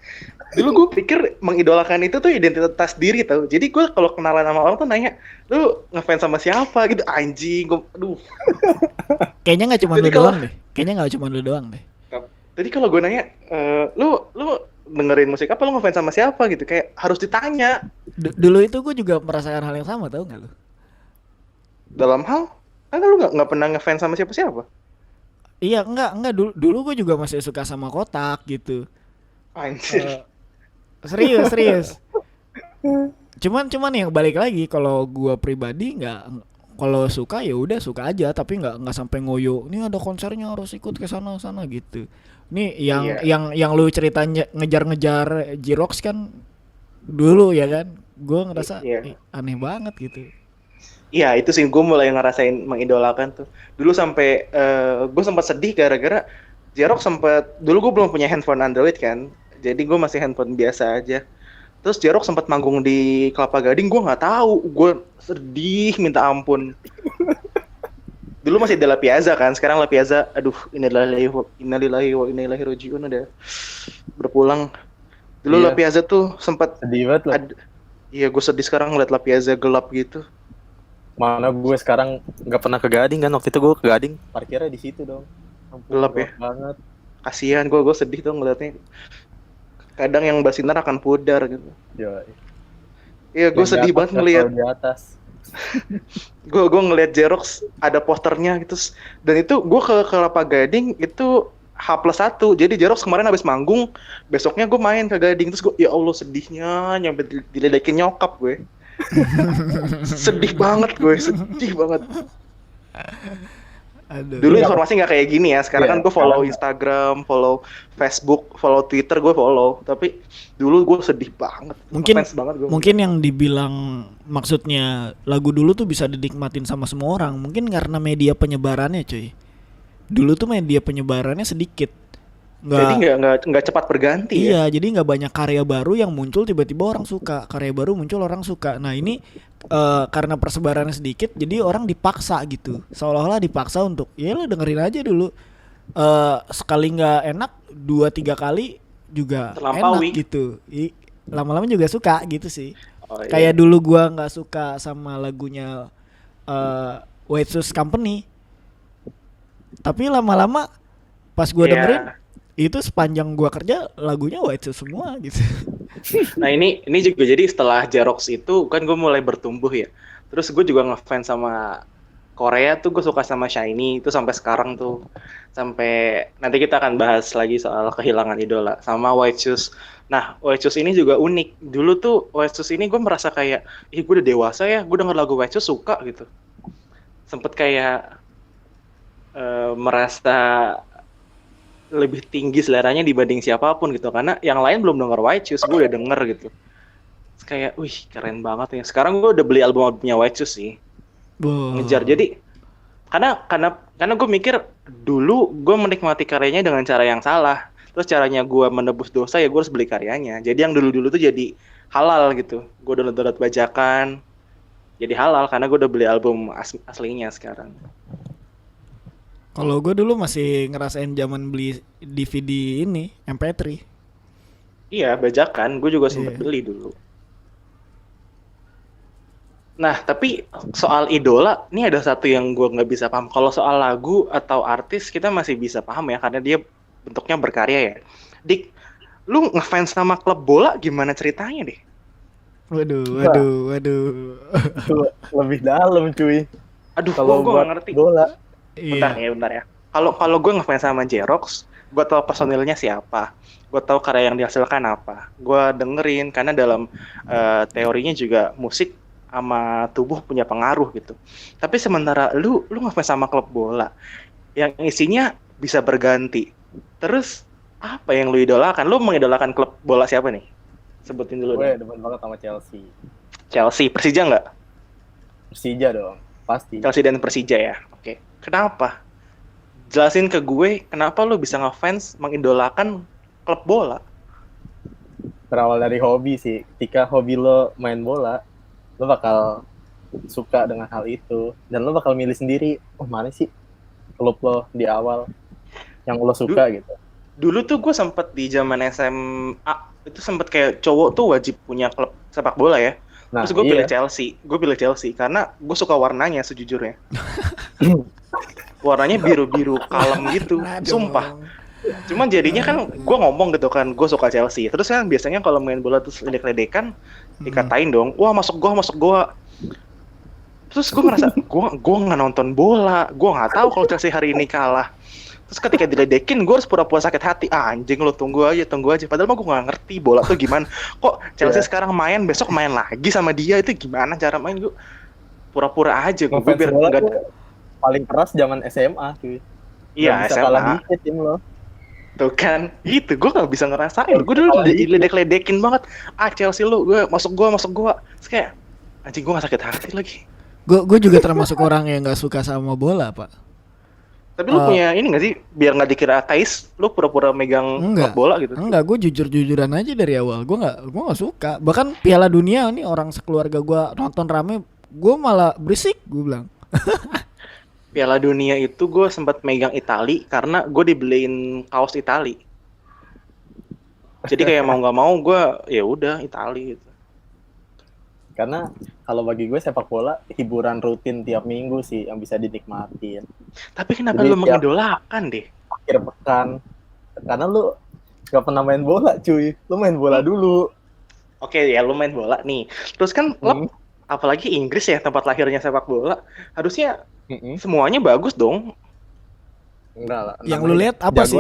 Dulu gue pikir mengidolakan itu tuh identitas diri tau. Jadi gue kalau kenalan sama orang tuh nanya, lu ngefans sama siapa gitu, anjing. Kayaknya nggak cuma lu doang deh. Jadi kalau gue nanya, lu dengerin musik apa, lu ngefans sama siapa gitu, kayak harus ditanya. Dulu itu gue juga merasakan hal yang sama, tau nggak lu? Dalam hal, kan lu nggak pernah ngefans sama siapa-siapa. Iya, enggak dulu gue juga masih suka sama Kotak gitu. Anjir. Serius. Cuman yang balik lagi, kalau gue pribadi nggak, kalau suka ya udah suka aja, tapi nggak sampai ngoyo. Ini ada konsernya harus ikut ke sana gitu. Ini yang lu ceritanya ngejar-ngejar J-Rocks kan dulu ya kan, gue ngerasa aneh banget gitu. Iya, itu sih gue mulai ngerasain mengidolakan tuh. Dulu sampai gue sempat sedih gara-gara J-Rocks dulu gue belum punya handphone Android kan. Jadi gue masih handphone biasa aja. Terus J-Rocks sempat manggung di Kelapa Gading, gue nggak tahu. Gue sedih minta ampun. Dulu masih ada La Piazza kan, sekarang La Piazza, aduh, innalillahi wa inna ilaihi raji'un, udah berpulang. Dulu La Piazza tuh sempat sedih banget. Iya, gue sedih sekarang ngeliat La Piazza gelap gitu. Mana gue sekarang nggak pernah ke Gading kan, waktu itu gue ke Gading parkirnya di situ dong. Gelap ya banget. Kasihan gue sedih tuh ngeliatnya. Kadang yang Basinar akan pudar gitu. Iya, gue sedih banget ngeliat di atas. gue ngeliat J-Rocks ada posternya gitu, dan itu gue ke Kelapa Gading itu H+1. Jadi J-Rocks kemarin habis manggung, besoknya gue main ke Gading, terus gue ya Allah sedihnya nyampe diledekin nyokap gue. sedih banget. Aduh. Dulu informasi nggak kayak gini ya. Sekarang Iya, kan gue follow sekarang Instagram, follow Facebook, follow Twitter, gue follow. Tapi dulu gue sedih banget. Mungkin Fans banget gue. mungkin yang dibilang maksudnya lagu dulu tuh bisa dinikmatin sama semua orang. Mungkin karena media penyebarannya, cuy. Dulu tuh media penyebarannya sedikit. Jadi nggak cepat berganti ya. Iya, jadi nggak banyak karya baru yang muncul tiba-tiba orang suka. Karya baru muncul orang suka. Nah ini karena persebarannya sedikit, jadi orang dipaksa gitu. Seolah-olah dipaksa untuk, ya lo dengerin aja dulu. Sekali nggak enak, 2-3 kali juga Terlampaui. enak gitu. Lama-lama juga suka gitu sih. Oh, iya. Kayak dulu gua nggak suka sama lagunya White Shoes Company, tapi lama-lama pas gua Iya. dengerin itu sepanjang gua kerja lagunya White Shoes semua gitu. Nah ini juga jadi setelah Xerox itu kan gue mulai bertumbuh ya. Terus gue juga ngefans sama Korea tuh, gue suka sama SHINee itu sampai sekarang tuh. Sampai nanti kita akan bahas lagi soal kehilangan idola sama White Shoes. Nah White Shoes ini juga unik. Dulu tuh White Shoes ini gue merasa kayak, ih gue udah dewasa ya, gue denger lagu White Shoes suka gitu. Sempet kayak merasa lebih tinggi seleranya dibanding siapapun gitu, karena yang lain belum denger White Shoes, gue udah denger gitu. Terus kayak, wih keren banget ya. Sekarang gue udah beli albumnya White Shoes sih, ngejar. Jadi karena gue mikir dulu gue menikmati karyanya dengan cara yang salah. Terus caranya gue menebus dosa ya gue harus beli karyanya. Jadi yang dulu-dulu tuh jadi halal gitu. Gue download bajakan, jadi halal karena gue udah beli album aslinya sekarang. Kalau gue dulu masih ngerasain zaman beli DVD ini MP3. Iya, bajakan. Gue juga sempet beli dulu. Nah, tapi soal idola, ini ada satu yang gue nggak bisa paham. Kalau soal lagu atau artis, kita masih bisa paham ya, karena dia bentuknya berkarya ya. Dik, lu ngefans sama klub bola gimana ceritanya deh? Waduh. itu lebih dalam cuy. Aduh, Kalau gue buat nggak ngerti. bola, Bentar ya. Kalau gue ngefans sama Xerox, gue tahu personilnya siapa, gue tahu karya yang dihasilkan apa, gue dengerin karena dalam teorinya juga musik sama tubuh punya pengaruh gitu. Tapi sementara lu ngefans sama klub bola yang isinya bisa berganti, terus apa yang lu idolakan? Lu mengidolakan klub bola siapa nih? Sebutin dulu gue deh. demen banget sama Chelsea. Chelsea, Persija nggak? Persija dong, pasti. Chelsea dan Persija ya. Oke. Kenapa? Jelasin ke gue kenapa lu bisa ngefans mengidolakan klub bola. Berawal dari hobi sih. Ketika hobi lo main bola, lo bakal suka dengan hal itu. Dan lo bakal milih sendiri, oh mana sih klub lo di awal yang lo suka gitu. Dulu tuh gue sempet di zaman SMA, itu sempet kayak cowok tuh wajib punya klub sepak bola ya. Nah, Terus gue iya. pilih Chelsea karena gue suka warnanya sejujurnya. Warnanya biru-biru kalem gitu, sumpah. Cuman jadinya kan gue ngomong gitu kan, gue suka Chelsea. Terus kan biasanya kalau main bola terus ledek-ledekan, dikatain dong, wah masuk gua. Terus gue ngerasa, gue nggak nonton bola, gue nggak tahu kalau Chelsea hari ini kalah. Terus ketika diledekin, gue harus pura-pura sakit hati. Anjing lo, tunggu aja. Padahal mah gue nggak ngerti bola tuh gimana. Kok Chelsea sekarang main, besok main lagi sama dia, itu gimana cara main? Gue pura-pura aja. Gue biar bola nggak. Paling keras zaman SMA cuy. Iya, bisa SMA. kalah dikit tim lo. Tuh kan, gitu. Gue gak bisa ngerasain. Gue dulu ledek-ledekin banget. Chelsea lu, masuk gua. Terus kayak, anjing gue gak sakit hati lagi. Gue juga termasuk orang yang nggak suka sama bola, Pak. Tapi lu punya ini gak sih, biar gak dikira ateis, lu pura-pura megang klub bola gitu? Enggak, gue jujur-jujuran aja dari awal. Gue nggak suka. Bahkan Piala Dunia nih orang sekeluarga gue nonton rame, gue malah berisik, gue bilang. Piala Dunia itu gue sempat megang Itali karena gue dibeliin kaos Itali. Jadi kayak mau nggak mau gue ya udah Itali gitu. Karena kalau bagi gue sepak bola hiburan rutin tiap minggu sih yang bisa dinikmatin. Tapi kenapa Jadi lu mengidolakan deh? Akhir pekan. Karena lu gak pernah main bola cuy. Lu main bola dulu. Oke ya lu main bola nih. Terus kan klub apalagi Inggris ya tempat lahirnya sepak bola. Harusnya semuanya bagus dong. Enggak lah. Yang lu lihat apa sih?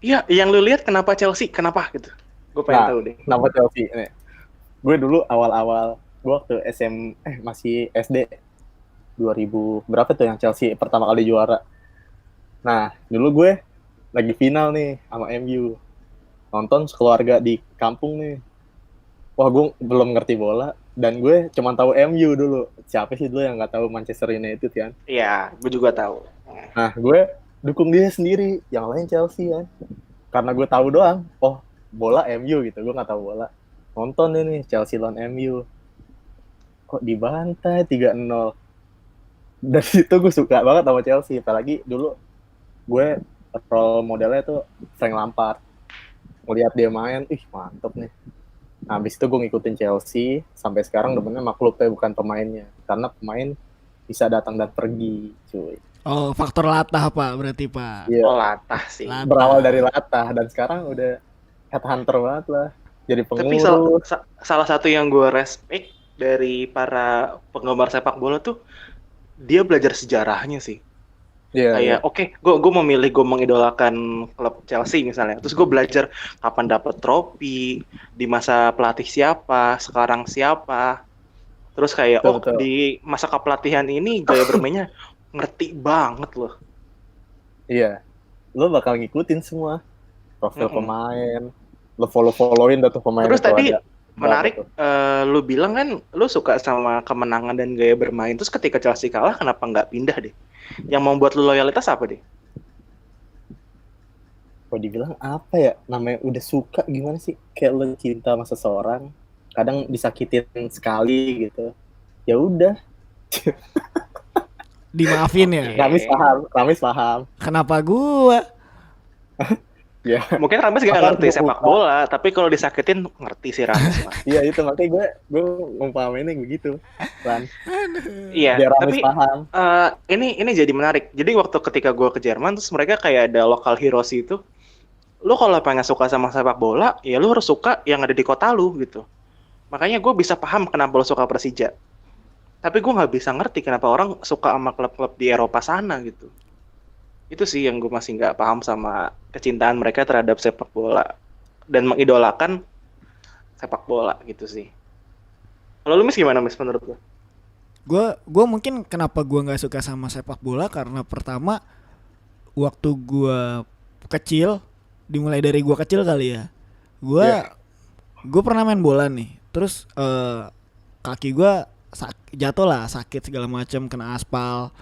Iya, yang lu lihat kenapa Chelsea? Kenapa gitu? Gue pengen tahu deh. Kenapa Chelsea? Nih. Gue dulu awal-awal gue waktu masih SD 2000 berapa tuh yang Chelsea pertama kali juara? Nah, dulu gue lagi final nih sama MU. Nonton sekeluarga di kampung nih. Wah, gue belum ngerti bola dan gue cuma tahu MU dulu. Siapa sih dulu yang nggak tahu Manchester United kan? Iya, gue juga tahu. Nah, gue dukung dia sendiri, yang lain Chelsea kan. Karena gue tahu doang, oh bola MU gitu, gue nggak tahu bola. Nonton ini Chelsea lawan MU, kok dibantai 3-0. Dari situ gue suka banget sama Chelsea, apalagi dulu gue role modelnya tuh Frank Lampard. Melihat dia main, ih mantep nih. Nah, habis itu gue ngikutin Chelsea, sampai sekarang demennya sama klubnya bukan pemainnya. Karena pemain bisa datang dan pergi, cuy. Oh, faktor latah Pak berarti Pak. Iya, Oh, latah sih. Latah. berawal dari latah dan sekarang udah headhunter banget lah. Jadi Tapi pengurus. salah satu yang gue respect dari para penggemar sepak bola tuh dia belajar sejarahnya sih. Iya, iya. Kayak oke, gue memilih gue mengidolakan klub Chelsea misalnya. Terus gue belajar kapan dapat trofi, di masa pelatih siapa, sekarang siapa. Terus kayak Betul, betul. di masa kepelatihan ini gaya bermainnya ngerti banget loh. Iya. Lo bakal ngikutin semua profil Mm-mm. pemain. Lo follow-followin dah tuh pemain Terus itu tadi ada. menarik, Tuh. lu bilang kan lu suka sama kemenangan dan gaya bermain. Terus ketika Chelsea kalah, kenapa nggak pindah deh? Yang membuat lu loyalitas apa deh? Kok dibilang apa ya? Namanya udah suka gimana sih? Kayak lo cinta sama seseorang, kadang disakitin sekali gitu. Ya udah, Dimaafin ya. Oke. Ramis paham. Kenapa gua? Ya, Mungkin Rames gak Bahkan ngerti gua sepak lupa. bola, tapi kalau disakitin ngerti sih Rames mah. iya itu makanya gue ngumpaminnya begitu. Kan, Iya, biar Ramis tapi paham. ini jadi menarik. Jadi waktu ketika gue ke Jerman, terus mereka kayak ada lokal heroes itu. Lu kalau pengen suka sama sepak bola, ya lu harus suka yang ada di kota lu gitu. Makanya gue bisa paham kenapa lu suka Persija. Tapi gue nggak bisa ngerti kenapa orang suka sama klub-klub di Eropa sana gitu. Itu sih yang gue masih nggak paham sama kecintaan mereka terhadap sepak bola dan mengidolakan sepak bola gitu sih. Kalau lu Mis gimana Mis menurut lu? Gua mungkin kenapa gua nggak suka sama sepak bola karena pertama waktu gua kecil, dimulai dari gua kecil kali ya. Gua Iya. gua pernah main bola nih. Terus kaki gua jatuh lah, sakit segala macam, kena aspal.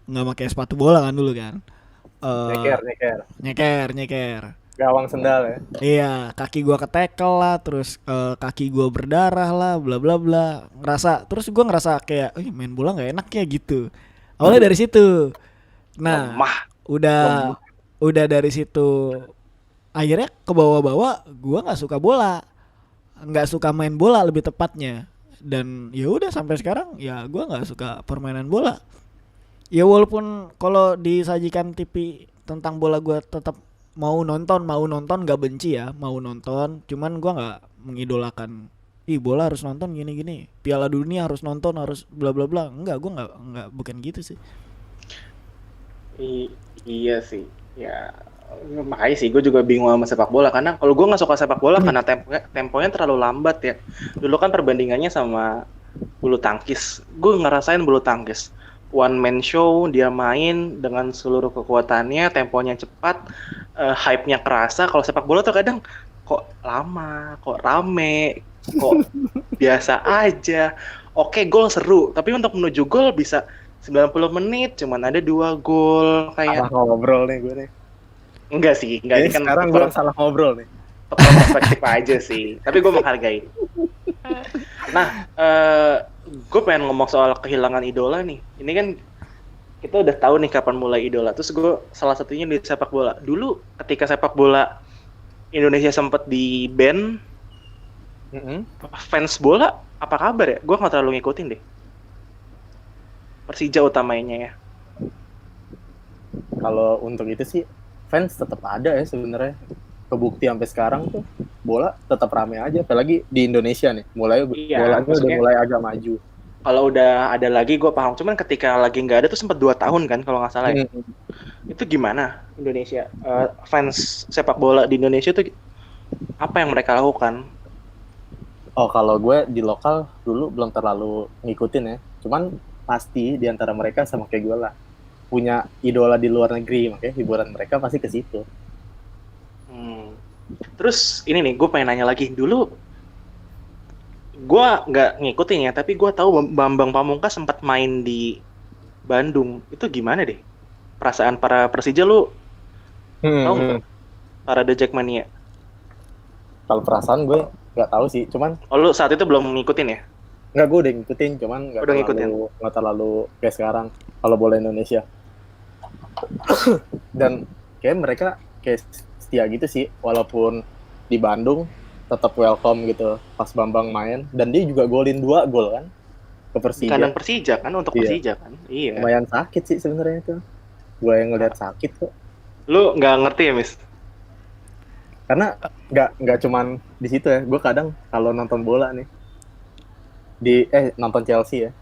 Nggak pakai sepatu bola kan dulu kan. Nyeker. Nyeker. Gawang sendal ya. Iya, kaki gua ketekel lah, terus kaki gua berdarah lah, bla bla bla. Terus gua ngerasa kayak, main bola nggak enak ya gitu. Awalnya dari situ. Nah, Lemah. udah dari situ akhirnya ke bawah-bawah gua nggak suka bola, nggak suka main bola lebih tepatnya. Dan ya udah sampai sekarang ya gua nggak suka permainan bola. Ya walaupun kalau disajikan TV tentang bola gua tetap mau nonton nggak benci ya, mau nonton, cuman gua nggak mengidolakan bola harus nonton gini-gini, Piala Dunia harus nonton, harus bla bla bla. Enggak, gua nggak bukan gitu sih. Iya sih, ya makanya sih gue juga bingung sama sepak bola karena kalau gue nggak suka sepak bola karena temponya terlalu lambat ya. Dulu kan perbandingannya sama bulu tangkis, gue ngerasain bulu tangkis one man show, dia main dengan seluruh kekuatannya, temponya cepat, hype-nya kerasa. Kalau sepak bola tuh kadang kok lama, kok rame, kok biasa aja. Oke, gol seru, tapi untuk menuju gol bisa 90 menit cuman ada 2 gol kayak Salah ngobrol nih gue nih. enggak sih, enggak ini Jadi kan sekarang gue salah ngobrol nih. tukar perspektif aja sih. Tapi gue menghargai. Nah, gue pengen ngomong soal kehilangan idola nih. Ini kan kita udah tahu nih kapan mulai idola. Terus gue salah satunya di sepak bola. Dulu ketika sepak bola Indonesia sempat di ban, fans bola apa kabar ya? Gue nggak terlalu ngikutin deh. Persija utamanya ya. Kalau untuk itu sih fans tetap ada ya sebenarnya. Kebukti sampai sekarang tuh bola tetap rame aja, apalagi di Indonesia nih. Iya, Bolanya udah maksudnya mulai agak maju. kalau udah ada lagi gue paham. Cuman ketika lagi nggak ada tuh sempat 2 tahun kan kalau nggak salah ya. Itu gimana Indonesia? Fans sepak bola di Indonesia tuh apa yang mereka lakukan? Oh, kalau gue di lokal dulu belum terlalu ngikutin ya. Cuman pasti di antara mereka sama kayak gue lah. punya idola di luar negeri, makanya hiburan mereka pasti ke situ. Terus ini nih, gue pengen nanya lagi. Dulu gue nggak ngikutin ya, tapi gue tahu Bambang Pamungkas sempat main di Bandung. Itu gimana deh? Perasaan para Persija lu tahu nggak? Para The Jackmania. Kalau perasaan gue nggak tahu sih, cuman Oh, lu saat itu belum ngikutin ya? nggak, gue udah ngikutin, cuman Udah ngikutin. nggak terlalu kayak sekarang kalau bola Indonesia. Dan kayak mereka kayak setia gitu sih, walaupun di Bandung tetap welcome gitu pas Bambang main, dan dia juga golin 2 gol kan ke Di Persija. kandang Persija kan, untuk Iya. Persija kan? Iya. Lumayan sakit sih sebenarnya itu. Gue yang ngeliat sakit kok. Lu nggak ngerti ya, Mis? Karena nggak cuman di situ ya. Gue kadang kalau nonton bola nih nonton Chelsea ya,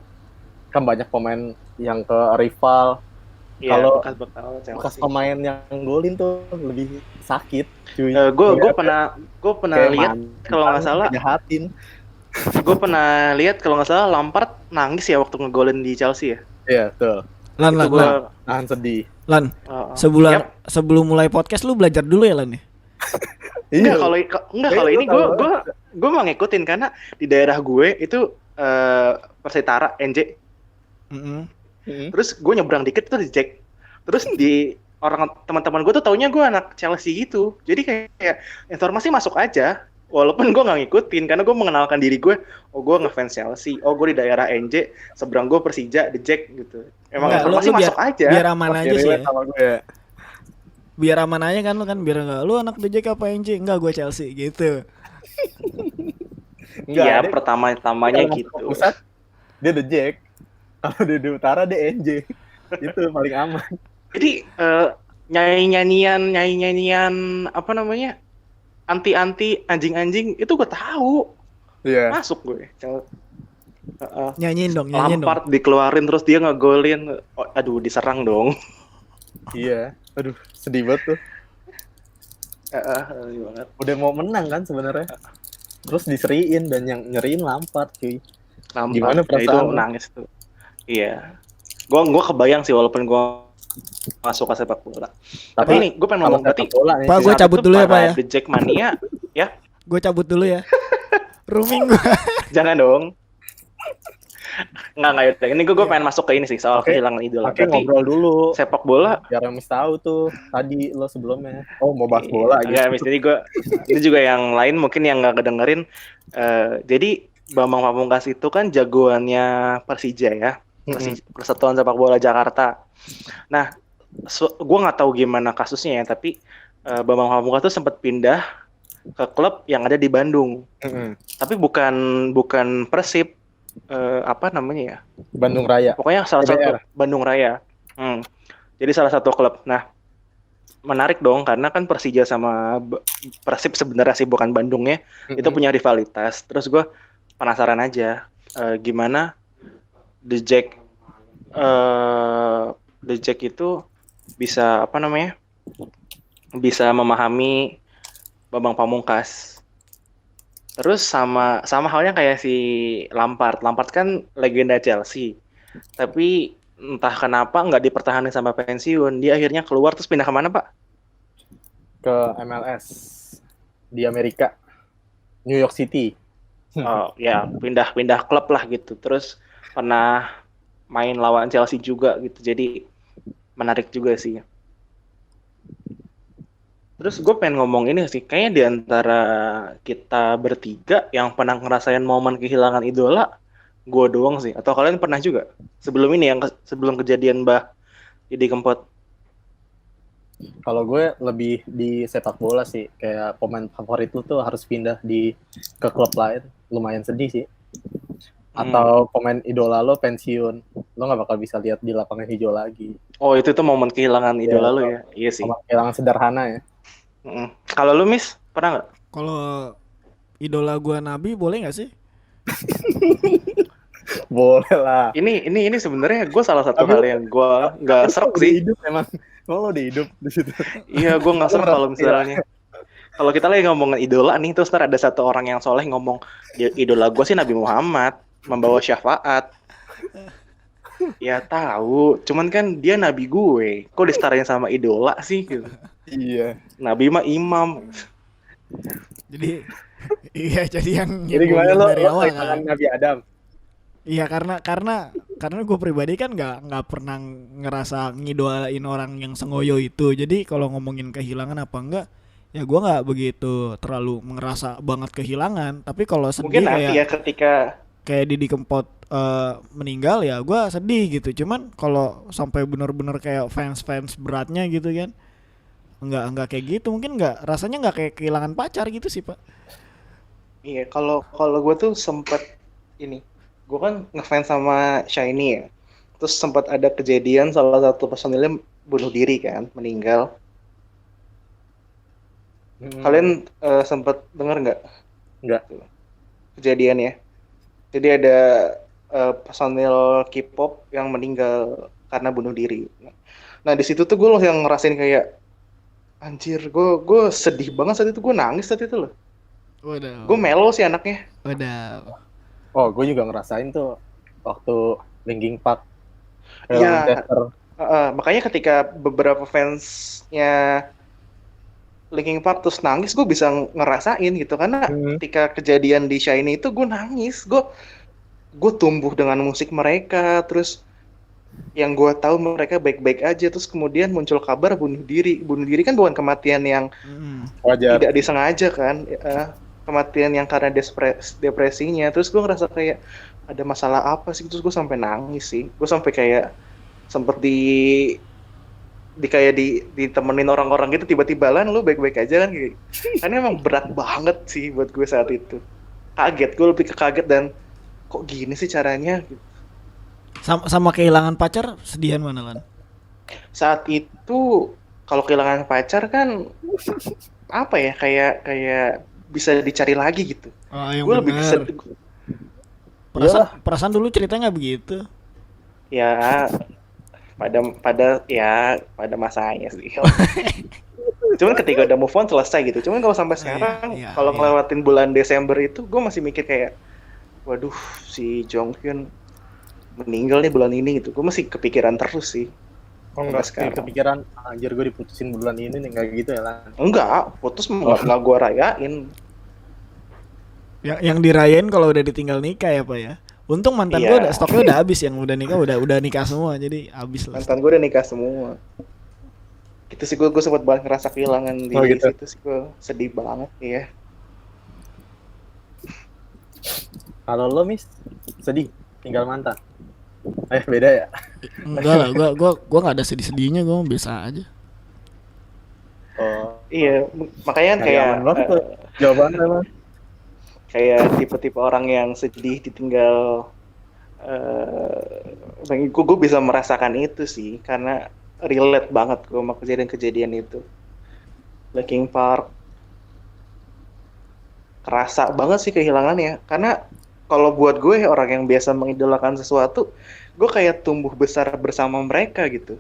kan banyak pemain yang ke rival. Iya, Kalau bekas bekas Chelsea. pemain yang golin tuh lebih sakit, cuy. Gue pernah lihat kalau nggak salah, jahatin. gue pernah lihat kalau nggak salah Lampard nangis ya waktu ngegolin di Chelsea ya. Iya, tuh. Lan, Itu Lan, gue Lan, Nahan sedih. Lan. Sebelum mulai podcast lu belajar dulu ya, Lan ya? Enggak, kalau ini gue mau ngikutin karena di daerah gue itu Persitara NJ. Terus gue nyebrang dikit tuh di Jack. Terus di orang teman-teman gue tuh taunya gue anak Chelsea gitu. Jadi kayak informasi masuk aja. Walaupun gue nggak ngikutin karena gue mengenalkan diri gue. Oh, gue ngefans Chelsea. Oh, gue di daerah NJ. Seberang gue Persija, The Jack gitu. Emang informasi masuk aja. Biar aman aja sih. Sama gue. Biar aman aja kan lu biar enggak lu anak The Jack apa NJ? Enggak, gue Chelsea gitu. Iya, pertama-tamanya gitu. Pusat dia The Jack. Kalau di utara dia NJ. Itu paling aman. Jadi nyanyi-nyanyian apa namanya? Anti-anti anjing-anjing itu gue tahu. Iya. Masuk gue. Nyanyiin dong. Lampard dikeluarin terus dia ngegolin. Oh, aduh, diserang dong. Iya. Aduh, sedih banget tuh. Banget. Udah mau menang kan sebenarnya. Terus diseriin, dan yang nyeriin Lampard, cuy. Lampard, Gimana perasaan itu lu? nangis tuh. Iya. Gua kebayang sih walaupun gua nggak suka sepak bola. Tapi ini gue pengen ngomong berarti. Pak, gue cabut dulu ya, Pak ya. The Jackmania, ya. Gue cabut dulu ya. Rooming gue. Jangan dong. Nggak. Ini gue pengen masuk ke ini sih soal kehilangan idola. Oke, ngobrol dulu. Sepak bola. Biar Mis tahu tuh tadi lo sebelumnya. Oh, mau bahas bola gitu. Enggak, Mis, ini juga yang lain mungkin yang nggak kedengerin. Jadi Bambang Pamungkas itu kan jagoannya Persija ya. Persatuan Sepak Bola Jakarta. Nah, gue nggak tahu gimana kasusnya ya, tapi Bambang Pamungkas tuh sempat pindah ke klub yang ada di Bandung. Tapi bukan Persib, apa namanya ya? Bandung Raya. Pokoknya salah satu Bandung Raya. Jadi salah satu klub. Nah, menarik dong karena kan Persija sama Persib sebenarnya sih bukan Bandungnya, itu punya rivalitas. Terus gue penasaran aja gimana The Jack itu bisa apa namanya? Bisa memahami Bambang Pamungkas. Terus sama halnya kayak si Lampard. Lampard kan legenda Chelsea. Tapi entah kenapa nggak dipertahankan sampai pensiun. Dia akhirnya keluar terus pindah kemana, Pak? Ke MLS di Amerika, New York City. Oh ya, pindah klub lah gitu. Terus pernah main lawan Chelsea juga gitu. Jadi menarik juga sih. Terus gue pengen ngomong ini sih, kayaknya di antara kita bertiga yang pernah ngerasain momen kehilangan idola, gue doang sih. Atau kalian pernah juga? Sebelum ini, sebelum kejadian Mbah Didi Kempot. Kalau gue lebih di sepak bola sih, kayak pemain favorit lu tuh harus pindah ke klub lain, lumayan sedih sih. Atau pemain idola lo pensiun, lo nggak bakal bisa lihat di lapangan hijau lagi. Oh, itu tuh momen kehilangan idola lo ya? Iya sih. Kehilangan sederhana ya. Kalau lu, Miss, pernah nggak? Kalau idola gua Nabi boleh nggak sih? Boleh lah. Ini sebenarnya gue salah satu hal yang gue nggak serok sih. Hidup emang. Lo udah hidup di situ. Iya, gue nggak serok kalau misalnya. Kalau kita lagi ngomongin idola nih, terus ntar ada satu orang yang soleh ngomong, idola gue sih Nabi Muhammad, membawa syafaat. Ya tahu, cuman kan dia nabi gue. Kok disetarain sama idola sih gitu. Iya. Nabi mah imam. Jadi iya, jadi yang Jadi gue gimana bilang lo dari awal kehilangan kan. Nabi Adam? Iya, karena gue pribadi kan nggak pernah ngerasa ngidolain orang yang sengoyo itu. Jadi kalau ngomongin kehilangan apa enggak, ya gue nggak begitu terlalu ngerasa banget kehilangan. Tapi kalau Mungkin sedih nanti ya kayak ketika kayak Didi Kempot meninggal, ya gue sedih gitu. Cuman kalau sampai bener-bener kayak fans beratnya gitu kan, nggak kayak gitu. Mungkin nggak, rasanya nggak kayak kehilangan pacar gitu sih, Pak. iya, kalau kalau gue tuh sempet ini, gue kan ngefans sama Shiny ya. Terus sempat ada kejadian salah satu personilnya bunuh diri kan, meninggal. Kalian sempat dengar nggak Enggak. kejadiannya? Jadi ada personil K-pop yang meninggal karena bunuh diri. Nah di situ tuh gue langsung ngerasain kayak anjir, gue sedih banget saat itu, gue nangis saat itu loh. Gue Waduh, melo sih anaknya. waduh. Oh, gue juga ngerasain tuh waktu Linkin Park kehilangan Iya, Chester. makanya ketika beberapa fansnya Linkin Park terus nangis, gue bisa ngerasain gitu karena ketika kejadian di Shiny itu gue nangis, gue tumbuh dengan musik mereka, terus yang gue tahu mereka baik-baik aja, terus kemudian muncul kabar bunuh diri kan bukan kematian yang Wajar. tidak disengaja kan, kematian yang karena depresinya, terus gue ngerasa kayak ada masalah apa sih, terus gue sampai nangis sih, gue sampai kayak sempet kayak ditemenin orang-orang gitu, tiba-tiba lah lu baik-baik aja kan gitu. Karena emang berat banget sih buat gue saat itu, kaget, gue lebih ke kaget dan kok gini sih caranya gitu. Sama kehilangan pacar sedihan mana Lan? Saat itu kalau kehilangan pacar kan apa ya, kayak bisa dicari lagi gitu. Oh, yang Gue lebih benar. Perasaan dulu ceritanya nggak begitu. ya pada masanya sih. Cuman ketika udah move on selesai gitu. Cuman kalau sampai sekarang, kalau ngelewatin bulan Desember itu, gue masih mikir kayak, waduh, si Jonghyun meninggal nih bulan ini gitu. Gue masih kepikiran terus sih. Oh, enggak kepikiran, anjir gue diputusin bulan ini nih, enggak gitu ya Lan? Enggak, putus nggak gue rayain. Yang dirayain kalau udah ditinggal nikah ya Pak ya. Untung mantan gue stoknya udah habis, yang udah nikah udah nikah semua, jadi habis lah. Mantan gue udah nikah semua. Gitu sih, gue sempat banget ngerasa kehilangan di situ sih, gue sedih banget ya. Kalau lo Mis, sedih tinggal mantan? Beda ya? Enggak lah, gue nggak ada sedih-sedihnya, gue biasa aja. Oh iya, makanya kayak jawaban memang kayak tipe-tipe orang yang sedih ditinggal. Gue bisa merasakan itu sih, karena relate banget gue sama kejadian-kejadian itu. Linkin Park kerasa banget sih kehilangannya, karena kalau buat gue orang yang biasa mengidolakan sesuatu, gue kayak tumbuh besar bersama mereka gitu,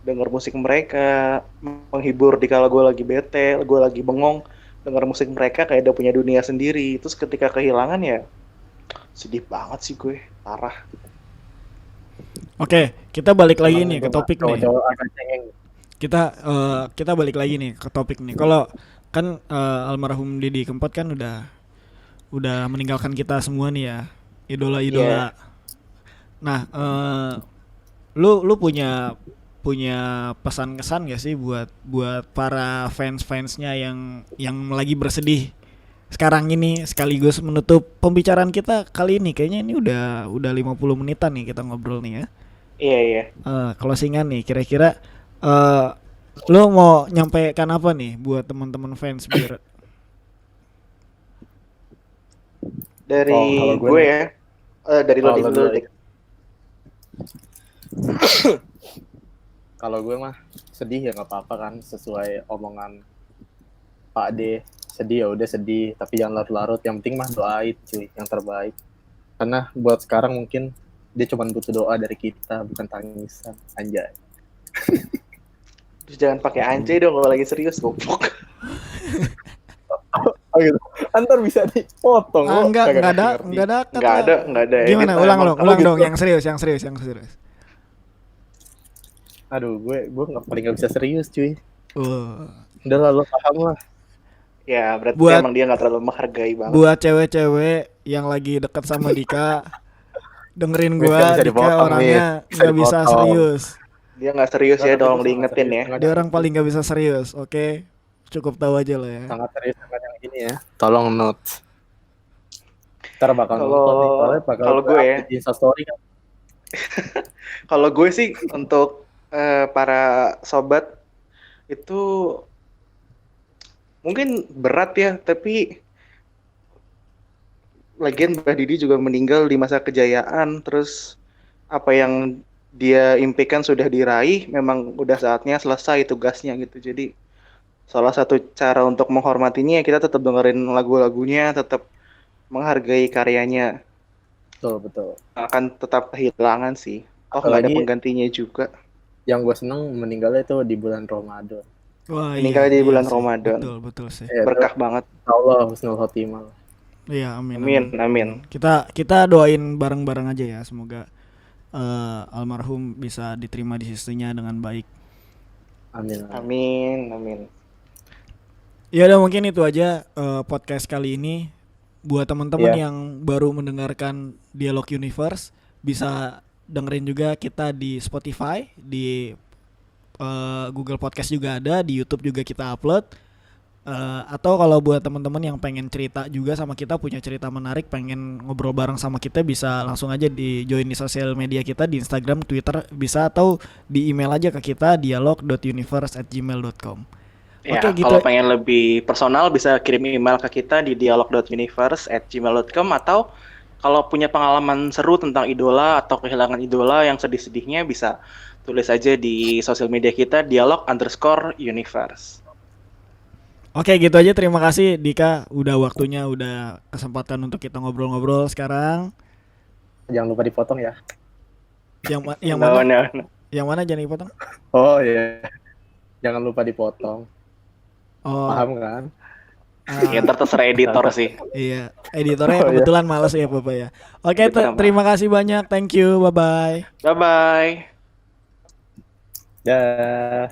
dengar musik mereka, menghibur di kala gue lagi bete, gue lagi bengong, dengar musik mereka kayak udah punya dunia sendiri. Terus ketika kehilangan ya sedih banget sih gue, parah. Oke, kita balik lagi nih ke topik nih. Kita balik lagi nih ke topik nih. Kalau kan almarhum Didi Kempot kan udah meninggalkan kita semua nih ya, idola-idola. Nah, lu punya pesan kesan gak sih buat para fans-fansnya yang lagi bersedih sekarang ini, sekaligus menutup pembicaraan kita kali ini. Kayaknya ini udah 50 menitan nih kita ngobrol nih ya. Iya. Closingan nih, kira-kira lu mau nyampaikan apa nih buat teman-teman fans biar dari gue ya, dari lo dulu. Kalau gue mah sedih ya nggak apa-apa kan, sesuai omongan Pak D. Sedih ya udah sedih, tapi jangan larut-larut. Yang penting mah doain cuy, yang terbaik. Karena buat sekarang mungkin dia cuma butuh doa dari kita, bukan tangisan. Anjay. Terus jangan pakai anjay dong kalau lagi serius, goblok. Oh gitu. Antar bisa dipotong. Ah, lo enggak kagak ada, ngerti-ngerti. enggak ada kata. Nggak ada Gimana? edit Ulang emang. dong, ulang gitu. dong, yang serius, yang serius, yang serius, yang serius. Aduh, gue paling nggak bisa serius, cuy. Wah. Udah lah, lo paham lah. Ya berarti Buat- emang dia nggak terlalu menghargai banget. Buat cewek-cewek yang lagi deket sama Dika, dengerin Bisa gua, Dika dipotong, orangnya Mit. Bisa nggak bisa dipotong. serius. Dia nggak serius ya, Tapi gue tolong sangat diingetin serius ya. dengan Dia yang orang itu. paling nggak bisa serius, oke? Cukup tahu aja lah ya. Sangat serius dengan yang ini ya. Tolong note. Ntar bakal Kalau- nonton nih, soalnya bakal kalau gue ya. update di Instastory kan. Kalau gue sih untuk para sobat itu mungkin berat ya, tapi lagian Mbak Didi juga meninggal di masa kejayaan, terus apa yang dia impikan sudah diraih, memang udah saatnya selesai tugasnya gitu. Jadi salah satu cara untuk menghormatinya ya kita tetap dengerin lagu-lagunya, tetap menghargai karyanya. Betul. Akan tetap kehilangan sih. Oh, nggak ada Apalagi- penggantinya juga. Yang gue seneng meninggalnya itu di bulan Ramadan. Wah, Meninggal di bulan sih. Ramadan. Betul sih. Ya, Berkah banget. Allah husnul khotimah. Iya, amin. Amin. Kita doain bareng-bareng aja ya, semoga almarhum bisa diterima di sisinya dengan baik. Amin. Ya udah mungkin itu aja podcast kali ini. Buat teman-teman Iya. yang baru mendengarkan Dialog Universe, bisa dengerin juga kita di Spotify, di Google Podcast juga ada, di YouTube juga kita upload. Atau kalau buat teman-teman yang pengen cerita juga sama kita, punya cerita menarik, pengen ngobrol bareng sama kita, bisa langsung aja di join di sosial media kita di Instagram, Twitter bisa, atau di email aja ke kita dialog.universe@gmail.com. Ya, Oke, gitu. kalau pengen lebih personal bisa kirim email ke kita di dialog.universe@gmail.com, atau kalau punya pengalaman seru tentang idola atau kehilangan idola yang sedih-sedihnya bisa tulis aja di sosial media kita dialog_universe. Oke, gitu aja. Terima kasih Dika, udah waktunya, udah kesempatan untuk kita ngobrol-ngobrol sekarang. Jangan lupa dipotong ya. Yang No. mana? Yang mana jangan dipotong? Oh iya. Jangan lupa dipotong. Oh, Paham kan? Ya ntar terserah editor sih. iya. Editornya Oh, iya. kebetulan malas ya Bapak ya. Oke, Betul, Pak. terima kasih banyak. Thank you. Bye-bye. Bye-bye. Dah.